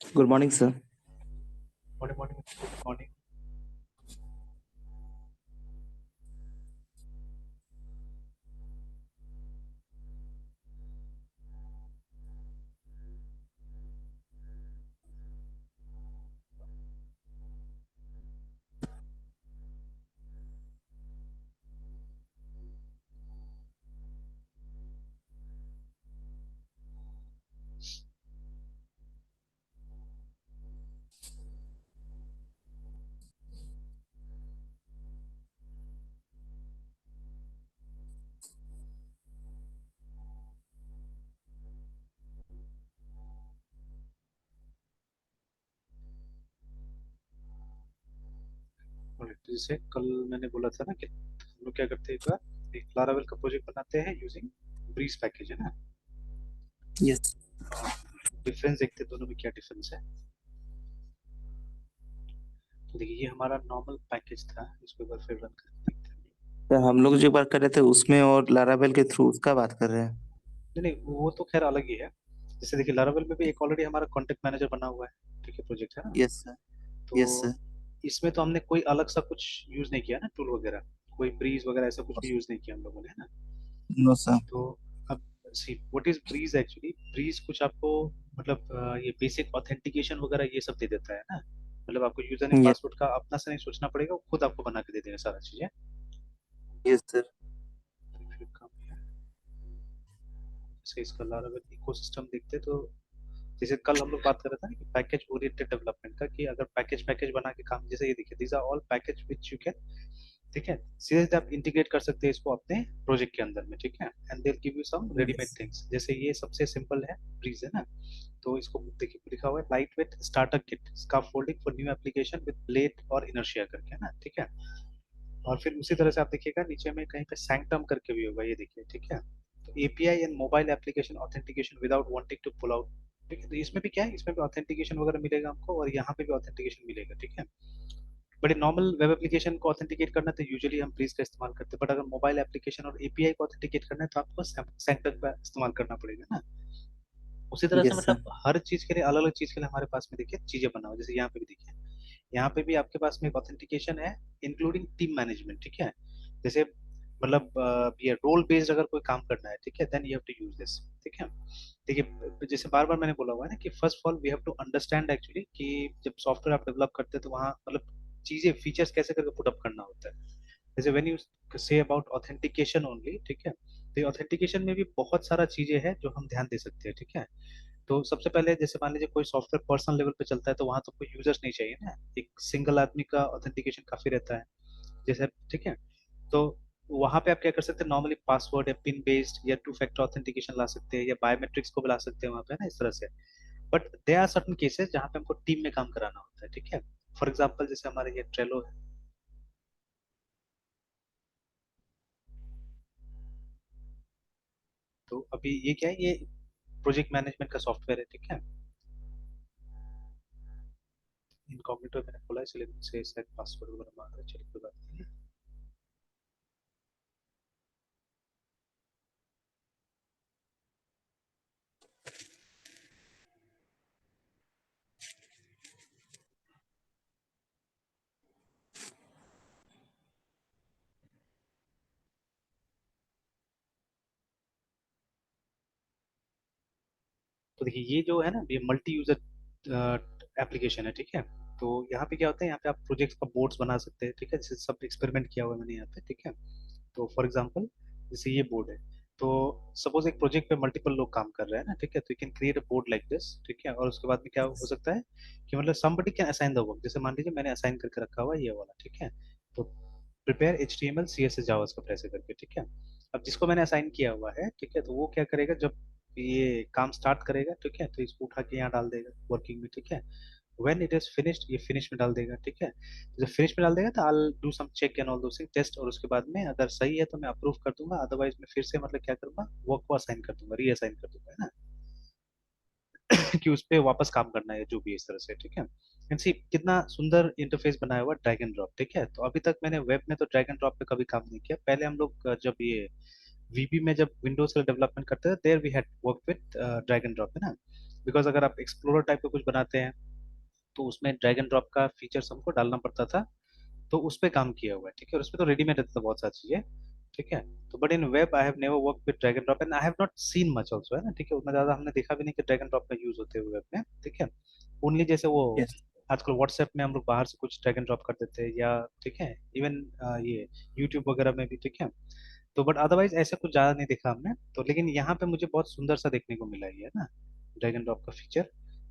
Good morning, sir. Morning morning good morning. तो जैसे कल मैंने बोला था ना कि हम लोग क्या करते हैं, एक बार एक लारावेल का प्रोजेक्ट बनाते हैं यूजिंग ब्रीज पैकेज, है ना। Yes. और डिफरेंस देखते हैं दोनों में क्या डिफरेंस है। तो देखिए, ये हमारा नॉर्मल पैकेज था, इसको एक बार फिर रन करके देखते हैं। सर हम लोग जो बात कर रहे थे उसमें और लारावेल के थ्रू उसका बात कर रहे हैं। नहीं नहीं, वो तो खैर अलग ही है। जैसे देखिए, लारावेल में भी एक ऑलरेडी हमारा कॉन्टेक्ट मैनेजर बना हुआ है, ठीक है, प्रोजेक्ट है ना। Yes sir. तो यस सर। इसमें तो हमने कोई अलग सा कुछ यूज नहीं किया ना, टूल वगैरह, कोई ब्रीज वगैरह ऐसा कुछ भी यूज नहीं किया हम लोगों ने, है ना। No sir. तो अब see what is Breeze, actually Breeze कुछ आपको मतलब ये बेसिक ऑथेंटिकेशन वगैरह ये सब दे देता है ना। मतलब आपको यूजर नेम यस। पासवर्ड का अपना से नहीं सोचना पड़ेगा, वो खुद आपको बना के दे देगा सारा चीजें। Yes sir. तो फिर काम है, जैसे इसका लारावेल इकोसिस्टम देखते तो जैसे कल हम लोग बात कर रहे थे ना कि पैकेज ओरिएंटेड डेवलपमेंट का, कि अगर पैकेज पैकेज बना के काम, जैसे ये देखिए, these are all package which you can, ठीक है, सीधे आप इंटीग्रेट कर सकते हैं इसको अपने प्रोजेक्ट के अंदर में, ठीक है, and they give you some readymade yes. Things. जैसे ये सबसे सिंपल है, ब्रीज, है ना। तो इसको देखिए, लिखा हुआ है light weight starter kit scaffolding for new application with blade और इनर्शिया करके, है ना, ठीक है। और फिर उसी तरह से आप देखिएगा नीचे में कहीं पे सैंक्टम करके भी होगा, ये देखिए, ठीक है। तो API and mobile application authentication without wanting to pull out, ठीक है। तो इसमें भी क्या है, इसमें भी ऑथेंटिकेशन वगैरह मिलेगा हमको, और यहाँ पे भी ऑथेंटिकेशन मिलेगा, ठीक है। बट नॉर्मल वेब एप्लीकेशन को ऑथेंटिकेट करना तो यूजुअली हम ब्रीज का इस्तेमाल करते हैं, बट अगर मोबाइल एप्लीकेशन और एपीआई को ऑथेंटिकेट करना है तो आपको सैंक्टम का इस्तेमाल करना पड़ेगा ना। उसी तरह से यस सर। मतलब हर चीज के लिए, अलग अलग चीज के लिए हमारे पास में देखिए चीजें बना हुआ है। जैसे यहाँ पे भी देखिए, यहाँ पे भी आपके पास में एक ऑथेंटिकेशन है, इंक्लूडिंग टीम मैनेजमेंट, ठीक है। जैसे मतलब ये रोल बेस्ड अगर कोई काम करना है, ठीक है, then you have to use this, ठीक है। देखिए, जैसे बार बार मैंने बोला हुआ है ना कि first of all we have to understand actually कि जब सॉफ्टवेयर आप डेवलप करते हैं तो वहाँ मतलब चीजें फीचर्स कैसे करके पुट अप करना होता है। जैसे when you say about authentication only, ठीक है, तो ऑथेंटिकेशन में भी बहुत सारा चीजें हैं जो हम ध्यान दे सकते हैं, ठीक है। तो सबसे पहले जैसे मान लीजिए कोई सॉफ्टवेयर पर्सनल लेवल पे चलता है तो वहां तो कोई यूजर्स नहीं चाहिए ना, एक सिंगल आदमी का ऑथेंटिकेशन काफी रहता है, जैसे, ठीक है। तो वहां पे आप क्या कर सकते हैं, नॉर्मली पासवर्ड या पिन बेस्ड या टू फैक्टर ऑथेंटिकेशन ला सकते हैं, या बायोमेट्रिक्स को बुला सकते हैं वहां पे, ना, इस तरह से। But they are certain cases जहाँ पे हमको टीम में काम कराना होता है, ठीक है। फॉर एग्जाम्पल जैसे हमारे ये ट्रेलो है, तो अभी ये क्या है, ये प्रोजेक्ट मैनेजमेंट का सॉफ्टवेयर है, ठीक है। इनकॉग्निटो मैंने खोला है, इसलिए मुझसे शायद पासवर्ड वगैरह मांग रहा है, चलिए कोई बात नहीं है। तो देखिए, ये जो है ना, ये मल्टी यूजर एप्लीकेशन है, ठीक है। तो यहाँ पे क्या होता है, यहाँ पे आप प्रोजेक्ट्स का बोर्ड्स बना सकते हैं, ठीक है, जैसे सब एक्सपेरिमेंट किया हुआ है मैंने यहाँ पे, ठीक है। तो फॉर एग्जांपल जैसे ये बोर्ड है, तो सपोज एक प्रोजेक्ट पे मल्टीपल लोग काम कर रहे हैं ना, ठीक है, तो you can create a board like this, ठीक है। और उसके बाद में क्या हो सकता है कि मतलब somebody can assign the work, जैसे मान लीजिए मैंने असाइन करके रखा हुआ है ये वाला, ठीक है। तो प्रिपेयर HTML CSS जावास्क्रिप्ट ऐसे करके, ठीक है। अब जिसको मैंने असाइन किया हुआ है, ठीक है, तो वो क्या करेगा, जब ये काम स्टार्ट करेगा, ठीक है, तो इसको उठा के यहाँ डाल देगा वर्किंग में, ठीक है। व्हेन इट इज फिनिश्ड, ये फिनिश में डाल देगा, ठीक है। तो जब फिनिश में डाल देगा तो I do some check and all those thing test, और उसके बाद में अगर सही है तो मैं अप्रूव कर दूंगा, अदरवाइज मैं फिर से मतलब क्या करूंगा, वर्क को असाइन कर दूंगा, रीअसाइन कर दूंगा, है ना। कि उस पे वापस काम करना है जो भी है, इस तरह से, ठीक है। एंड सी कितना सुंदर इंटरफेस बनाया हुआ, ड्रैग एंड ड्रॉप, ठीक है। तो अभी तक मैंने वेब में तो ड्रैग एंड ड्रॉप पे कभी काम नहीं किया। पहले हम लोग जब ये वीबी में जब विंडोज का डेवलपमेंट करते थे, there we had work with drag and drop, है ना। बिकॉज अगर आप एक्सप्लोरर टाइप का कुछ बनाते हैं तो उसमें ड्रैग एंड ड्रॉप का फीचर्स हमको डालना पड़ता था, तो उस पे काम किया हुआ है, ठीक है। और उसमें तो रेडीमेड रहता था बहुत सारी चीजें, ठीक है। तो but in web I have never work with drag and drop and I have not seen much also, है ना, ठीक है। उतना ज्यादा हमने देखा भी नहीं कि ड्रैग एंड ड्रॉप का यूज होते हुए वेब में, ठीक है। ओनली जैसे वो यस। आजकल व्हाट्सएप में हम लोग बाहर से कुछ ड्रैग एंड ड्रॉप कर देते हैं, या ठीक है, इवन ये यूट्यूब वगैरह में भी, ठीक है। तो बट अदरवाइज ऐसा कुछ ज्यादा नहीं देखा हमने तो, लेकिन यहाँ पे मुझे बहुत सुंदर सा देखने को मिला ये, है ना, ड्रैग एंड ड्रॉप का फीचर,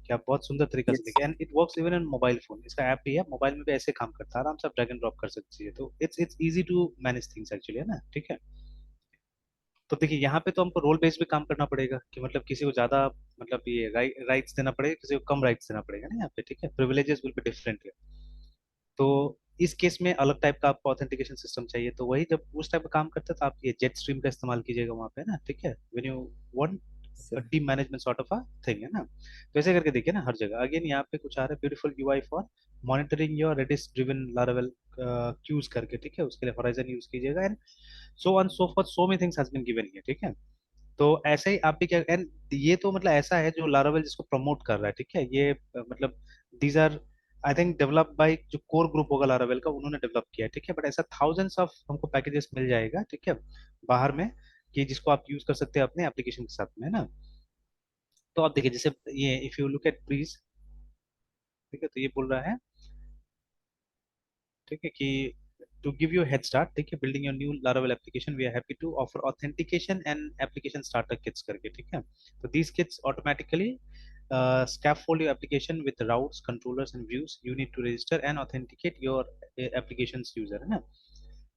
कि आप बहुत सुंदर तरीका से यस। देखिए, and it works even in mobile phone. इसका ऐप भी है, मोबाइल में भी ऐसे काम करता है, आराम से आप ड्रैग एंड ड्रॉप कर सकते हैं, तो it's easy to manage things actually, है ना, ठीक है। तो देखिए यहाँ पे तो हमको रोल बेस्ड भी काम करना पड़ेगा, कि मतलब किसी को ज्यादा मतलब ये राइट्स देना पड़ेगा, किसी को कम राइट्स देना पड़ेगा ना यहाँ पे, ठीक है। Privileges will be different. तो इस केस में अलग टाइप का आपको ऑथेंटिकेशन सिस्टम चाहिए, तो वही जब उस टाइप का काम करते हैं तो आप ये जेट स्ट्रीम का इस्तेमाल कीजिएगा वहाँ पे ना, ठीक है, when you want sir. Team management sort of a thing, है ना। तो ऐसे करके देखिए ना हर जगह, अगेन यहाँ पे कुछ आ रहा है, beautiful UI for monitoring your Redis driven Laravel queues करके, ठीक है, उसके लिए होराइजन यूज कीजिएगा, and so on so forth so many things has been given here, ठीक है। तो ऐसे ही आप भी क्या, एंड ये तो मतलब ऐसा है जो लारावेल जिसको प्रमोट कर रहा है, ठीक है, ये मतलब these are I think develop by जो कोर ग्रुप होगा लारावेल का, उन्होंने डेवलप किया है, ठीक है। बट ऐसा थाउजेंड्स ऑफ हमको पैकेजेस मिल जाएगा, ठीक है, बाहर में, कि जिसको आप यूज कर सकते हैं अपने एप्लीकेशन के साथ में, है ना। तो आप देखिए जैसे ये if you look at Breeze, ठीक है, तो ये बोल रहा है, ठीक है, कि to give you a head start, ठीक है, building your new Laravel application, we are happy to offer authentication and application starter kits करके, ठीक है। तो these kits automatically scaffold your application with routes, controllers and views you need to register and authenticate your application's user, है ना।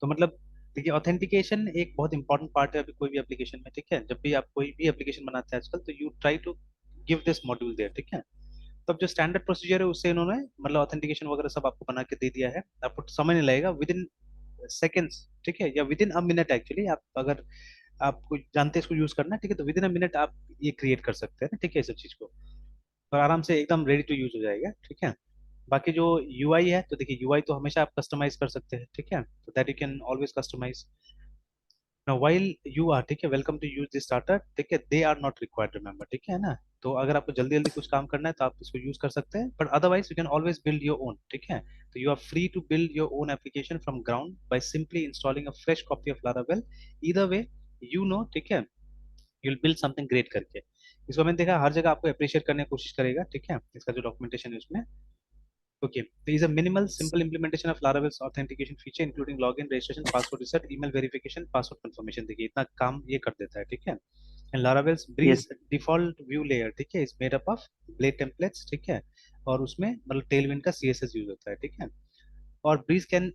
तो मतलब देखिए authentication एक बहुत इंपॉर्टेंट पार्ट है अभी कोई भी एप्लीकेशन में, ठीक है। जब भी आप कोई भी एप्लीकेशन बनाते हैं आजकल, तो you try to give this module there, ठीक है। तब जो स्टैंडर्ड प्रोसीजर है उससे इन्होंने मतलब ऑथेंटिकेशन वगैरह सब आपको बना के दे दिया है, आपको समय नहीं लगेगा, विद इन सेकेंड्स, ठीक है, या with in a minute actually, आप अगर आपको जानते हैं इसको यूज करना, ठीक है, तो विद इन अ मिनट आप ये क्रिएट कर सकते हैं ना, ठीक है, इस सब चीज को, और आराम से एकदम रेडी टू यूज हो जाएगा, ठीक है। बाकी जो यूआई है, तो देखिए यूआई तो हमेशा आप कस्टमाइज कर सकते हैं, ठीक है, तो that you can always customize. Now while you are, ठीक है, welcome to use this starter, ठीक है, they are not required, remember, ठीक है ना। तो अगर आपको जल्दी जल्दी कुछ काम करना है तो आप इसको यूज कर सकते हैं, but otherwise you can always build your own, ठीक है। तो you are free to build your own application from ground by simply installing a fresh copy of Laravel, either way, you know, ठीक है, you will build something great करके। इसको मैंने देखा हर जगह आपको अप्रिशिएट करने की कोशिश करेगा, ठीक है, इसका जो डॉक्यूमेंटेशन है उसमें। Okay, there is a minimal, simple implementation of Laravel's authentication feature, including login, registration, password reset, email verification, password confirmation। देखिए इतना काम ये कर देता है, ठीक है। And Laravel's yes. Breeze default view layer, ठीक है, is made up of blade templates, ठीक है, और उसमें मतलब Tailwind का CSS यूज होता है, ठीक है। और Breeze can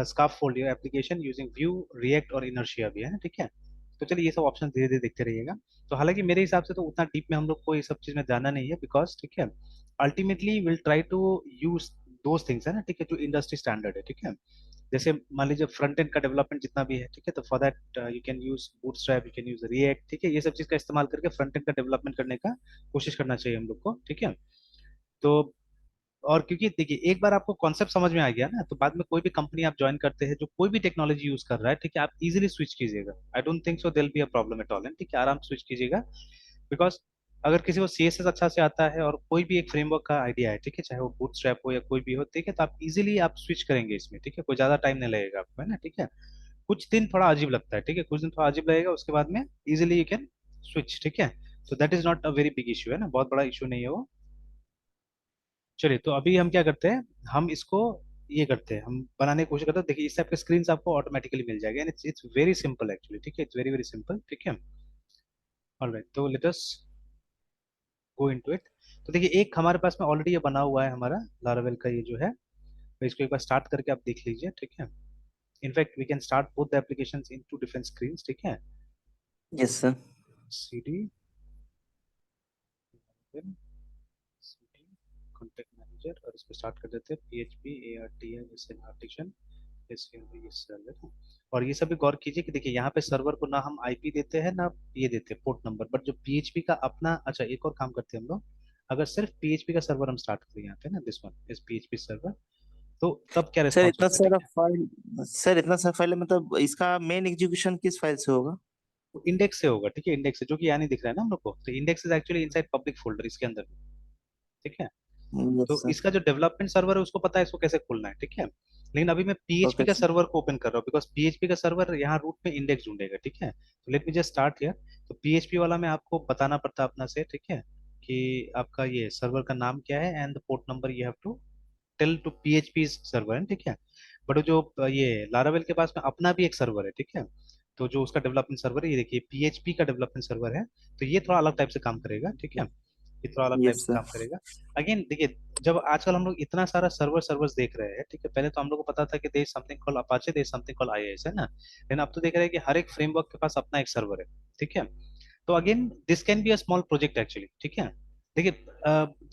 scaffold your application using Vue, React और Inertia भी है ना, ठीक है। तो चलिए ये सब ऑप्शन धीरे धीरे देखते रहिएगा। तो हालांकि मेरे हिसाब से तो उतना डीप में हम लोग को ये सब चीज में जाना नहीं है, बिकॉज ठीक है, ultimately will try to use those things, है ना, ठीक है, जो इंडस्ट्री स्टैंडर्ड है, ठीक है। जैसे मान लीजिए फ्रंट एंड का डेवलपमेंट जितना भी है, ठीक है, तो for that you can use bootstrap, you can use react, ठीक है, ये सब चीज का इस्तेमाल करके फ्रंट एंड का डेवलपमेंट करने का कोशिश करना चाहिए हम लोग को, ठीक है। तो और क्योंकि देखिए एक बार आपको कॉन्सेप्ट समझ में आ गया ना, तो बाद में कोई भी कंपनी आप ज्वाइन करते हैं जो कोई भी टेक्नोलॉजी यूज कर रहा है, ठीक है, आप इजीली स्विच कीजिएगा, I don't think so there be a problem at all, ठीक है, आराम से स्विच कीजिएगा। बिकॉज अगर किसी को सीएसएस अच्छा से आता है और कोई भी एक फ्रेमवर्क का आइडिया है, ठीक है, चाहे वो बूटस्ट्रैप हो या कोई भी हो, ठीक है, तो आप इजीली आप स्विच करेंगे इसमें, ठीक है, कोई ज्यादा टाइम नहीं लगेगा आपको, है ना, ठीक है। कुछ दिन थोड़ा अजीब लगता है, ठीक है, कुछ दिन थोड़ा अजीब लगेगा, उसके बाद में इजीली यू कैन स्विच, ठीक है। तो that is not a very big issue, है ना, बहुत बड़ा इशू नहीं है वो। चलिए तो अभी हम क्या करते हैं, हम इसको ये करते हैं, हम बनाने की कोशिश करते हैं, देखिए इस टाइप के स्क्रीन आपको ऑटोमेटिकली मिल जाएगा, and it's very simple actually, ठीक है, इट्स वेरी वेरी सिंपल, ठीक है। ऑलराइट, तो let us go into it. तो देखिए एक हमारे पास में ऑलरेडी ये बना हुआ है हमारा लारावेल का ये जो है, तो इसको एक बार स्टार्ट करके आप देख लीजिए, ठीक है। In fact we can start both the applications in two different screens, ठीक है। Yes sir. CD contact manager, और इसको स्टार्ट कर देते हैं PHP ARTM आर्टिशन सर्वर। और ये सभी गौर कीजिए कि देखिए यहाँ पे सर्वर को ना हम आईपी देते हैं ना ये देते हैं पोर्ट नंबर, बट जो पीएचपी का अपना, अच्छा एक और काम करते हैं हम लोग, अगर सिर्फ पीएचपी का सर्वर हम स्टार्ट करें यहाँ पे ना, this one is PHP server, तो तब क्या सर रिस्पॉन्स इतना होता है, सारा ठीक है। फाइल, सर इतना सारा फाइल है, मतलब इसका मेन एग्जीक्यूशन किस फाइल से होगा? वो इंडेक्स से होगा, ठीक है, इंडेक्स से, जो कि यहाँ नहीं दिख रहा है ना हम लोग को, तो index is actually inside public folder इसके अंदर, ठीक है। यस तो सर। इसका जो डेवलपमेंट सर्वर है उसको पता है इसको कैसे खोलना है, ठीक है। लेकिन अभी मैं पीएचपी ओके का सर। सर्वर को ओपन कर रहा हूँ, बिकॉज पीएचपी का सर्वर यहाँ रूट में इंडेक्स ढूंढेगा, ठीक है। तो let me just start here. तो पीएचपी वाला में आपको बताना पड़ता है अपना से, ठीक है, कि आपका ये सर्वर का नाम क्या है and the port number you have to tell to PHP server है, ठीक है। बट जो ये लारावेल के पास में अपना भी एक सर्वर है, ठीक है। तो जो उसका डेवलपमेंट सर्वर है, ये देखिए पीएचपी का डेवलपमेंट सर्वर है। तो ये थोड़ा अलग टाइप से काम करेगा, ठीक है, ये थोड़ा अलग टाइप यस से सर। काम करेगा। अगेन देखिए, जब आजकल हम लोग इतना सारा सर्वर्स देख रहे हैं, ठीक है, पहले तो हम लोग को पता था कि there is something called Apache, there is something called IIS, है ना, लेकिन अब तो देख रहे हैं कि हर एक फ्रेमवर्क के पास अपना एक सर्वर है, ठीक है। तो again this can be a small project actually, ठीक है। देखिए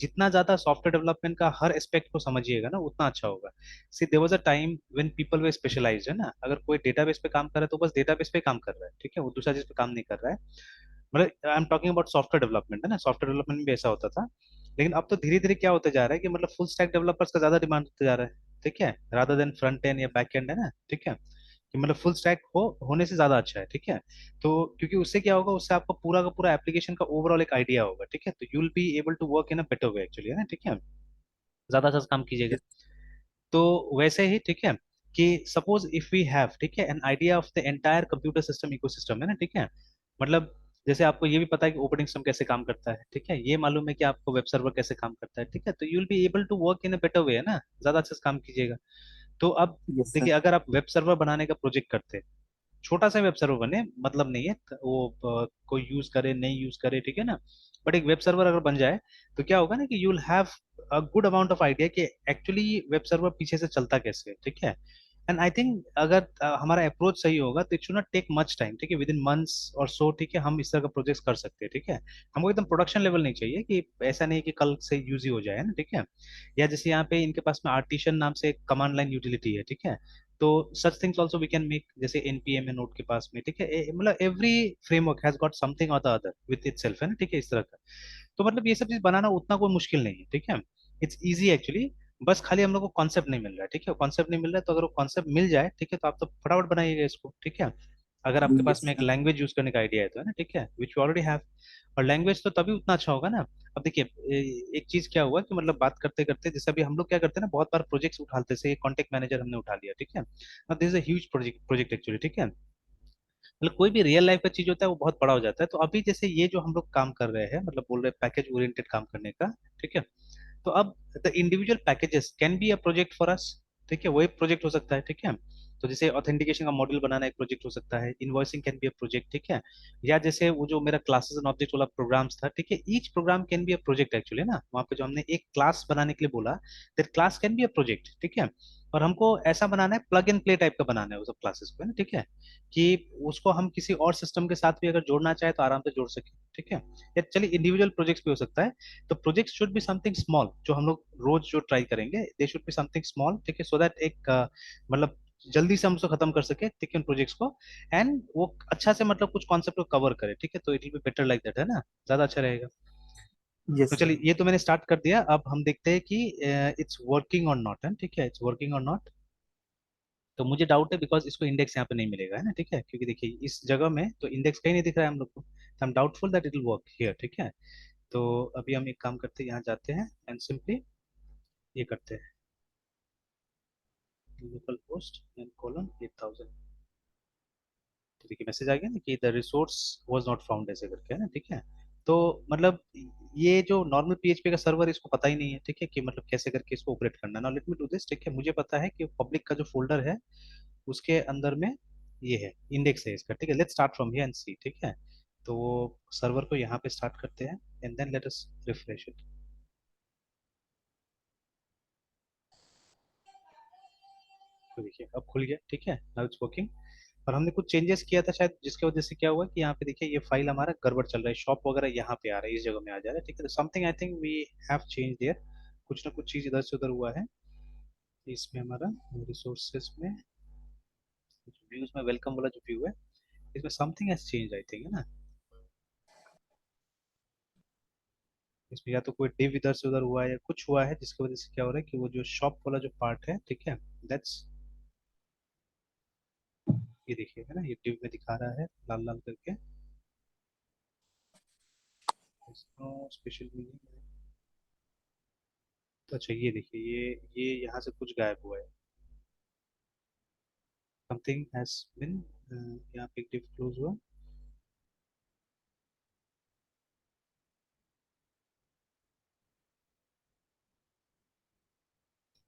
जितना ज्यादा सॉफ्टवेयर डेवलपमेंट का हर एस्पेक्ट को समझिएगा ना उतना अच्छा होगा। See there was a time when people were specialised, है ना, अगर कोई डेटाबेस पे काम कर रहा है तो बस डेटाबेस पे काम कर रहा है, ठीक है, वो दूसरा चीज पे काम नहीं कर रहा है। मतलब I am talking about software development, है ना, सॉफ्टवेयर डेवलपमेंट में भी ऐसा होता था। लेकिन अब तो धीरे धीरे क्या होते जा रहा है कि मतलब फुल स्टैक डेवलपर्स का ज्यादा डिमांड होते जा रहा है, ठीक है, रादर देन फ्रंट एंड या बैक एंड, है ना, ठीक है, कि मतलब फुल स्टैक होने से ज्यादा अच्छा है, ठीक है। तो क्योंकि उससे क्या होगा, उससे आपको पूरा का पूरा एप्लीकेशन का ओवरऑल एक आइडिया होगा, ठीक है, तो you will be able to work in a better way actually, है ना, ठीक है, ज्यादा अच्छा से काम कीजिएगा। यस। तो वैसे ही, ठीक है, कि सपोज इफ वी हैव, ठीक है, an idea of the entire computer system ecosystem, है ना, ठीक है, मतलब जैसे आपको ये भी पता है कि ऑपरेटिंग सिस्टम कैसे काम करता है, ठीक है, ये मालूम है कि आपको वेब सर्वर कैसे काम करता है, ठीक है, तो you will be able to work in a better way, है ना, ज्यादा अच्छे से काम कीजिएगा। तो अब यस सर। देखिए, अगर आप वेब सर्वर बनाने का प्रोजेक्ट करते हैं, छोटा सा वेब सर्वर बने, मतलब नहीं है वो कोई यूज करे नहीं यूज करे, ठीक है ना, बट एक वेब सर्वर अगर बन जाए तो क्या होगा ना कि you will have a good amount of idea कि एक्चुअली वेब सर्वर पीछे से चलता कैसे है, ठीक है। एंड आई थिंक अगर हमारा अप्रोच सही होगा तो it should not take much time, ठीक है, विद इन मंथ्स और सो, ठीक है, हम इस तरह का प्रोजेक्ट कर सकते हैं, ठीक है। हमको एकदम प्रोडक्शन लेवल नहीं चाहिए, कि ऐसा नहीं कि कल से यूज ही हो जाए, ना, ठीक है। या जैसे यहाँ पे इनके पास में आर्टिशन नाम से एक कमांड लाइन यूटिलिटी है, ठीक है। तो such things also we can make, जैसे एनपीएम है नोड के पास में, ठीक है, मतलब every framework has got something और द अदर विद इटसेल्फ, है ना, ठीक है, इस तरह का। तो मतलब ये सब चीज बनाना उतना कोई मुश्किल नहीं है, ठीक है, इट्स इजी एक्चुअली। बस खाली हम लोग को कॉन्सेप्ट नहीं मिल रहा है, ठीक है, कॉन्सेप्ट नहीं मिल रहा है, तो अगर वो कॉन्सेप्ट मिल जाए, ठीक है, तो आप तो फटाफट बनाइएगा इसको, ठीक है। अगर आपके पास यस में एक सर। लैंग्वेज यूज करने का आइडिया है तो, है ना, ठीक है, विच यू ऑलरेडी हैव। और लैंग्वेज तो तभी उतना अच्छा होगा ना। अब देखिए एक चीज क्या हुआ कि मतलब बात करते करते, जैसे अभी हम लोग क्या करते हैं ना, बहुत बार प्रोजेक्ट्स उठाते, जैसे कॉन्टेक्ट मैनेजर हमने उठा लिया, ठीक है, this is a huge project project actually, ठीक है। मतलब कोई भी रियल लाइफ का चीज होता है वो बहुत बड़ा हो जाता है। तो अभी जैसे ये जो हम लोग काम कर रहे हैं, मतलब बोल रहे हैं पैकेज ओरिएंटेड काम करने का, ठीक है। तो अब the individual packages can be a project for us, ठीक है, वो एक प्रोजेक्ट हो सकता है, ठीक है। तो जैसे ऑथेंटिकेशन का मॉड्यूल बनाना एक प्रोजेक्ट हो सकता है, invoicing can be a project, ठीक है। या जैसे वो जो मेरा क्लासेस एंड ऑब्जेक्ट वाला प्रोग्राम्स था, ठीक है, each program can be a project actually ना, वहाँ पे जो हमने एक क्लास बनाने के लिए बोला, that class can be a project, ठीक है। और हमको ऐसा बनाना है, प्लग एंड प्ले टाइप का बनाना है वो सब क्लासेस को, है ना, ठीक है, कि उसको हम किसी और सिस्टम के साथ भी अगर जोड़ना चाहे तो आराम से जोड़ सके, ठीक है। या चलिए इंडिविजुअल प्रोजेक्ट्स भी हो सकता है। तो project should be something small, जो हम लोग रोज जो ट्राई करेंगे, they should be something small, ठीक है, सो दैट एक मतलब जल्दी से हम उसको खत्म कर सके, ठीक है, उन प्रोजेक्ट्स को। एंड वो अच्छा से मतलब कुछ कॉन्सेप्ट को कवर करे, ठीक है, तो it will be better like that, है ना, ज्यादा अच्छा रहेगा। तो यस सर। चलिए ये तो मैंने स्टार्ट कर दिया, अब हम देखते हैं कि इट्स वर्किंग और नॉट, है, ठीक है, इट्स वर्किंग और नॉट। तो मुझे डाउट है बिकॉज इसको इंडेक्स यहाँ पे नहीं मिलेगा, है ना, ठीक है, क्योंकि देखिए इस जगह में तो इंडेक्स कहीं नहीं दिख रहा है हम लोग को, तो हम doubtful that it will work here, ठीक है। तो अभी हम एक काम करते हैं, यहाँ जाते हैं एंड सिंपली ये करते हैं, लोकल होस्ट एंड कोलन 8000। तो देखिए मैसेज आ गया ना कि the resource was not found ऐसे करके, है ना, ठीक है। तो मतलब ये जो नॉर्मल पीएचपी का सर्वर इसको पता ही नहीं है, ठीक है, कि मतलब कैसे करके इसको ऑपरेट करना है। Now let me do this, ठीक है, मुझे पता है कि पब्लिक का जो फोल्डर है उसके अंदर में ये है, इंडेक्स है इसका, ठीक है, let's start from here and see, ठीक है। तो सर्वर को यहाँ पे स्टार्ट करते हैं and then let us refresh it. तो देखिए अब खुल गया, ठीक है, नाउ इट्स वर्किंग। और हमने कुछ चेंजेस किया था शायद, जिसकी वजह से क्या हुआ कि यहाँ पे देखिए ये फाइल हमारा गड़बड़ चल रहा है, शॉप वगैरह यहाँ पे आ रहा है, इस जगह में आ जा रहा है, ठीक है, something I think we have change there, कुछ ना कुछ चीज इधर से उधर हुआ है इसमें हमारा रिसोर्सेज में, व्यूज में वेलकम वाला जो व्यू है, इसमें something has change I think, है ना। इसमें या तो कोई डिव इधर से उधर हुआ है या कुछ हुआ है, जिसकी वजह से क्या हो रहा है कि वो जो शॉप वाला जो पार्ट है, ठीक है, दैट्स, ये देखिए, है ना, ये डिव में दिखा रहा है लाल लाल करके, नो स्पेशल मीनिंग। तो अच्छा ये देखिए, ये यहाँ से कुछ गायब हुआ है, समथिंग हैज बीन, यहाँ पे div क्लोज हुआ।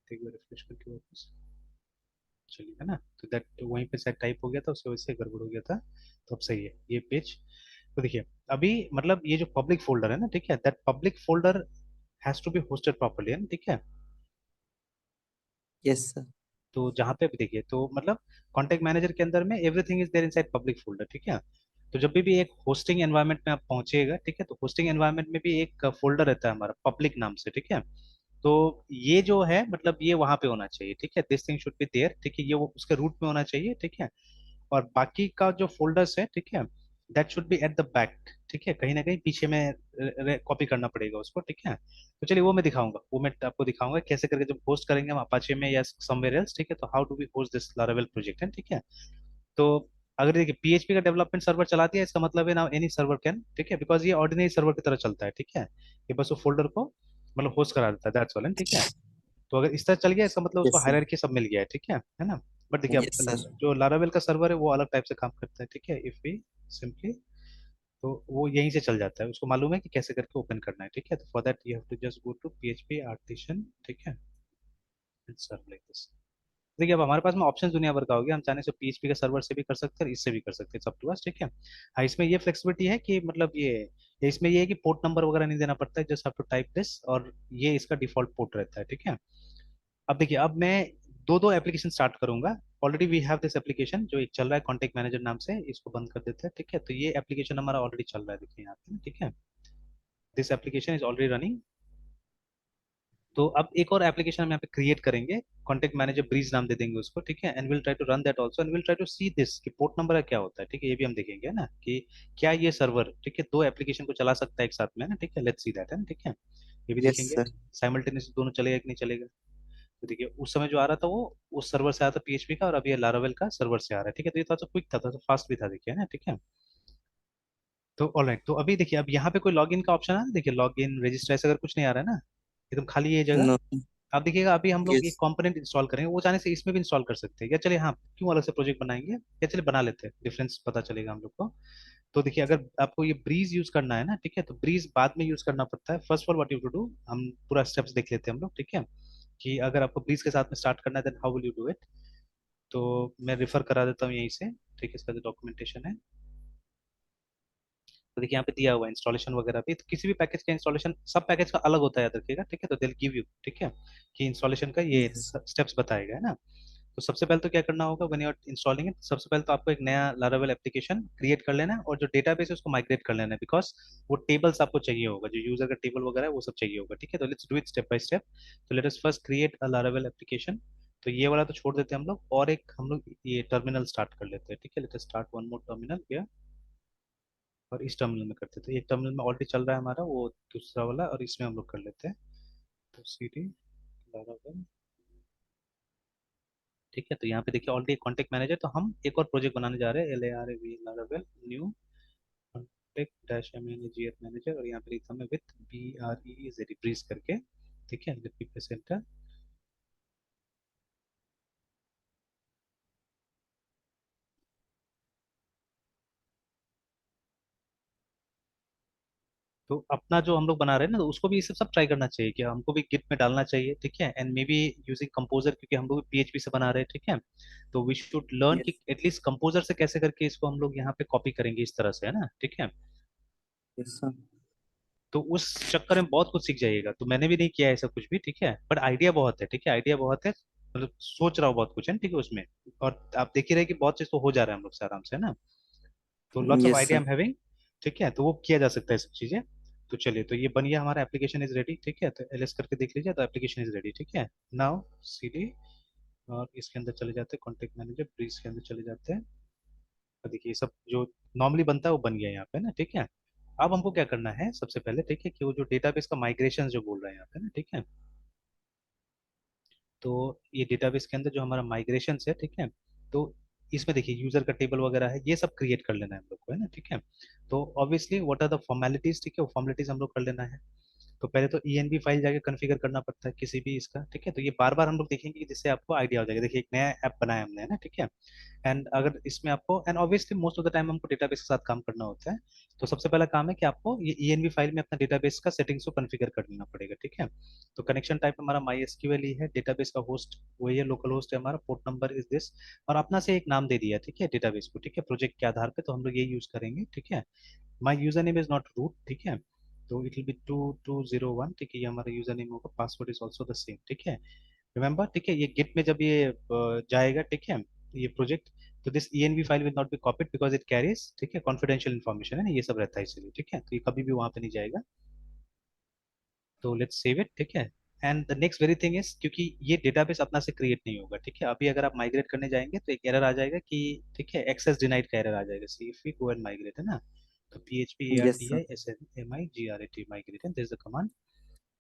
एक बार रिफ्रेश करके वापस चलिए, है ना, तो दैट वहीं पे शायद टाइप हो गया था, उसकी वजह से गड़बड़ हो गया था। तो अब सही है ये पेज। तो देखिए अभी मतलब ये जो पब्लिक फोल्डर है ना, ठीक है, that public folder has to be hosted properly, है ना, ठीक है। Yes sir. तो जहाँ पे भी देखिए तो मतलब कॉन्टेक्ट मैनेजर के अंदर में everything is there inside public folder, ठीक है। तो जब भी एक होस्टिंग एनवायरनमेंट में आप पहुंचेगा, ठीक है, तो होस्टिंग एनवायरनमेंट में भी एक फोल्डर रहता है हमारा पब्लिक नाम से, ठीक है। तो ये जो है मतलब ये वहां पे होना चाहिए, ठीक है, this thing should be there, ठीक है, ये वो उसके रूट में होना चाहिए, ठीक है। और बाकी का जो फोल्डर्स है, ठीक है, that should be at the back, ठीक है, कहीं ना कहीं पीछे में कॉपी करना पड़ेगा उसको, ठीक है। तो चलिए वो मैं दिखाऊंगा, वो मैं आपको दिखाऊंगा कैसे करके जब होस्ट करेंगे हम अपाचे में या समवेयर एल्स, ठीक है, तो how do we host this Laravel project है, ठीक है। तो अगर देखिए पीएचपी का डेवलपमेंट सर्वर चला दिया, इसका मतलब है ना एनी सर्वर कैन, ठीक है, बिकॉज ये ऑर्डिनरी सर्वर की तरह चलता है, ठीक है। ये बस वो फोल्डर को मतलब होस्ट करा देता है, दैट्स ऑल, ठीक है। तो अगर इस तरह चल गया, इसका मतलब उसको यस सर। हायरार्की सब मिल गया है, ठीक है ना। बट देखिए अब यस सर। जो लारावेल का सर्वर है वो अलग टाइप से काम करता है, ठीक है, इफ वी सिंपली, तो वो यहीं से चल जाता है, उसको मालूम है कि कैसे करके ओपन करना है, ठीक है। तो for that you have to just go to PHP artisan, ठीक है, एंड सर्व लाइक दिस। देखिए अब हमारे पास में ऑप्शन दुनिया भर का हो गया, हम चाहने से पीएचपी का सर्वर से भी कर सकते हैं और इससे भी कर सकते हैं, सब टू अस, ठीक है। हाँ इसमें ये फ्लेक्सिबिलिटी है कि मतलब ये इसमें ये है कि पोर्ट नंबर वगैरह नहीं देना पड़ता है, just have to type this, और ये इसका डिफॉल्ट पोर्ट रहता है, ठीक है। अब देखिए अब मैं दो दो एप्लीकेशन स्टार्ट करूंगा। Already we have this application जो एक चल रहा है कॉन्टेक्ट मैनेजर नाम से, इसको बंद कर देते हैं, ठीक है। तो ये एप्लीकेशन हमारा ऑलरेडी चल रहा है, देखिए यहाँ पे, ठीक है, this application is already running. तो अब एक और एप्लीकेशन हम यहाँ पे क्रिएट करेंगे, कॉन्टेक्ट मैनेजर ब्रीज नाम दे देंगे उसको, ठीक है, and will try to run that also, and will try to see this कि पोर्ट नंबर क्या होता है, ठीक है, ये भी हम देखेंगे ना कि क्या ये सर्वर, ठीक है, दो एप्लीकेशन को चला सकता है एक साथ में, ना, ठीक है, लेट्स सी दैट, है ना, ठीक है, ये भी यस देखेंगे सर। साइमल्टेनियसली दोनों चलेगा कि नहीं चलेगा। तो देखिए उस समय जो आ रहा था वो उस सर्वर से आया था पीएचपी का, और अभी ये लारावेल का सर्वर से आ रहा है, ठीक है, तो ये थोड़ा सा क्विक था, थोड़ा सा फास्ट भी था, देखिए ना, ठीक है। तो ऑलराइट, तो अभी देखिए अब यहाँ पे कोई लॉगिन का ऑप्शन है, देखिए लॉगिन रजिस्टर ऐसा अगर कुछ नहीं आ रहा है ना, एकदम खाली ये जगह। नो। आप देखिएगा अभी हम लोग यस। एक कंपोनेंट इंस्टॉल करेंगे, वो चाहने से इसमें भी इंस्टॉल कर सकते हैं, या चलिए हाँ क्यों अलग से प्रोजेक्ट बनाएंगे, या चलिए बना लेते हैं, डिफरेंस पता चलेगा हम लोग को। तो देखिए अगर आपको ये ब्रीज यूज करना है ना, ठीक है, तो ब्रीज बाद में यूज करना पड़ता है। First of all what you to do, हम पूरा स्टेप्स देख लेते हैं हम लोग, ठीक है, कि अगर आपको ब्रीज के साथ में स्टार्ट करना है then how will you do it. तो मैं रिफर करा देता हूँ यहीं से, ठीक है, इसका जो डॉक्यूमेंटेशन है। तो देखिए यहाँ पे दिया हुआ है इंस्टॉलेशन वगैरह भी, तो किसी भी पैकेज का इंस्टॉलेशन सब पैकेज का अलग होता है, याद रखिएगा, ठीक है, तो दिल गिव यू, ठीक है, कि इंस्टॉलेशन का ये यस। स्टेप्स बताएगा, है ना। तो सबसे पहले तो क्या करना होगा, when you are installing it, सबसे पहले तो आपको एक नया लारावेल एप्लीकेशन क्रिएट कर लेना है, और जो डेटाबेस है उसको माइग्रेट कर लेना है, बिकॉज वो टेबल्स आपको चाहिए होगा, जो यूजर का टेबल वगैरह है वो सब चाहिए होगा, ठीक है। तो let's do it step by step. तो let us first create a Laravel application. तो ये वाला तो छोड़ देते हैं हम लोग, और एक हम लोग ये टर्मिनल स्टार्ट कर लेते हैं, ठीक है, let us start one more terminal, और इस टर्मिनल में करते थे, एक टर्मिनल में ऑलरेडी चल रहा है हमारा वो दूसरा वाला, और इसमें हम लोग कर लेते हैं। तो सीडी लारावेल, ठीक है। तो यहाँ पे देखिए ऑलरेडी कॉन्टेक्ट मैनेजर, तो हम एक और प्रोजेक्ट बनाने जा रहे हैं, LARAV Laravel new contact dash manager manager, और यहाँ पे लिखा मैं विथ BREZ ब्रीज करके, ठीक है, लेट मी प्रेस एंटर। तो अपना जो हम लोग बना रहे हैं ना, तो उसको भी ये सब ट्राई करना चाहिए कि हमको भी गिट में डालना चाहिए, ठीक है, and may be using composer, क्योंकि हम लोग भी पीएचपी से बना रहे हैं, ठीक है। तो वी शुड लर्न कि यस। एटलीस्ट कंपोजर से कैसे करके इसको हम लोग यहाँ पे कॉपी करेंगे इस तरह से, है ना, ठीक है। Yes sir. तो उस चक्कर में बहुत कुछ सीख जाइएगा, तो मैंने भी नहीं किया ऐसा कुछ भी, ठीक है, बट आइडिया बहुत है, ठीक है, आइडिया बहुत है, मतलब सोच रहा हूँ बहुत कुछ है, ठीक है, उसमें। और आप देख ही रहे कि बहुत चीज तो हो जा रहा है हम लोग से आराम से, है ना। तो lots of yes idea sir. Am having, ठीक है, तो वो किया जा सकता है सब चीजें। तो चलिए, तो ये बन गया हमारा एप्लीकेशन इज रेडी, ठीक है, तो एलएस करके देख लीजिए, तो एप्लीकेशन इज रेडी, ठीक है। नाउ सीडी, और इसके अंदर चले जाते हैं कॉन्टेक्ट मैनेजर ब्रीज के अंदर चले जाते हैं। तो देखिए ये सब जो नॉर्मली बनता है वो बन गया यहाँ पे ना, ठीक है। अब हमको क्या करना है सबसे पहले, ठीक है, कि वो जो डेटाबेस का माइग्रेशन जो बोल रहे हैं यहाँ पे ना, ठीक है। तो ये डेटाबेस के अंदर जो हमारा माइग्रेशन है, ठीक है, तो इसमें देखिए यूजर का टेबल वगैरह है, ये सब क्रिएट कर लेना है हम लोग को, है ना, ठीक है। तो obviously what are the formalities, ठीक है, वो फॉर्मेलिटीज हम लोग कर लेना है। तो पहले तो ENB फाइल जाके कॉन्फ़िगर करना पड़ता है किसी भी इसका, ठीक है। तो ये बार बार हम लोग देखेंगे कि जिससे आपको आइडिया हो जाएगा। देखिए एक नया ऐप बनाया हमने, है ना, ठीक है। एंड अगर इसमें आपको, and obviously most of the time हमको डेटाबेस के साथ काम करना होता है, तो सबसे पहला काम है कि आपको ये ENB फाइल में अपना डेटाबेस का सेटिंग्स को कॉन्फ़िगर कर लेना पड़ेगा, ठीक है। तो कनेक्शन टाइप हमारा MySQL ही है, डेटाबेस का होस्ट वही है, लोकल होस्ट है हमारा, पोर्ट नंबर इज दिस, और अपना से एक नाम दे दिया, ठीक है, डेटाबेस को, ठीक है, प्रोजेक्ट के आधार पे, तो हम लोग ये यूज करेंगे, ठीक है। My user name is not root, ठीक है। तो इट विल बी 2201, ठीक है, ये हमारा यूजर नेम होगा, password is also the same, ठीक है। रिमेंबर, ठीक है, ये गिट में जब ये जाएगा, ठीक है, ये प्रोजेक्ट, तो this ENV file will not be copied because it carries, ठीक है, कॉन्फिडेंशियल इन्फॉर्मेशन है ना, ये सब रहता है इसलिए, ठीक है, तो ये कभी भी वहां पे नहीं जाएगा। तो लेट्स सेव इट, ठीक है। And the next very thing is, क्योंकि ये डेटाबेस अपना से क्रिएट नहीं होगा, ठीक है, अभी अगर आप माइग्रेट करने जाएंगे तो एक एरर आ जाएगा कि, ठीक है, एक्सेस डिनाइड का एरर आ जाएगा, see if we go and migrate, है ना। तो Yes, sir. PHP ARTISNMIGRAT migrate, this is the command.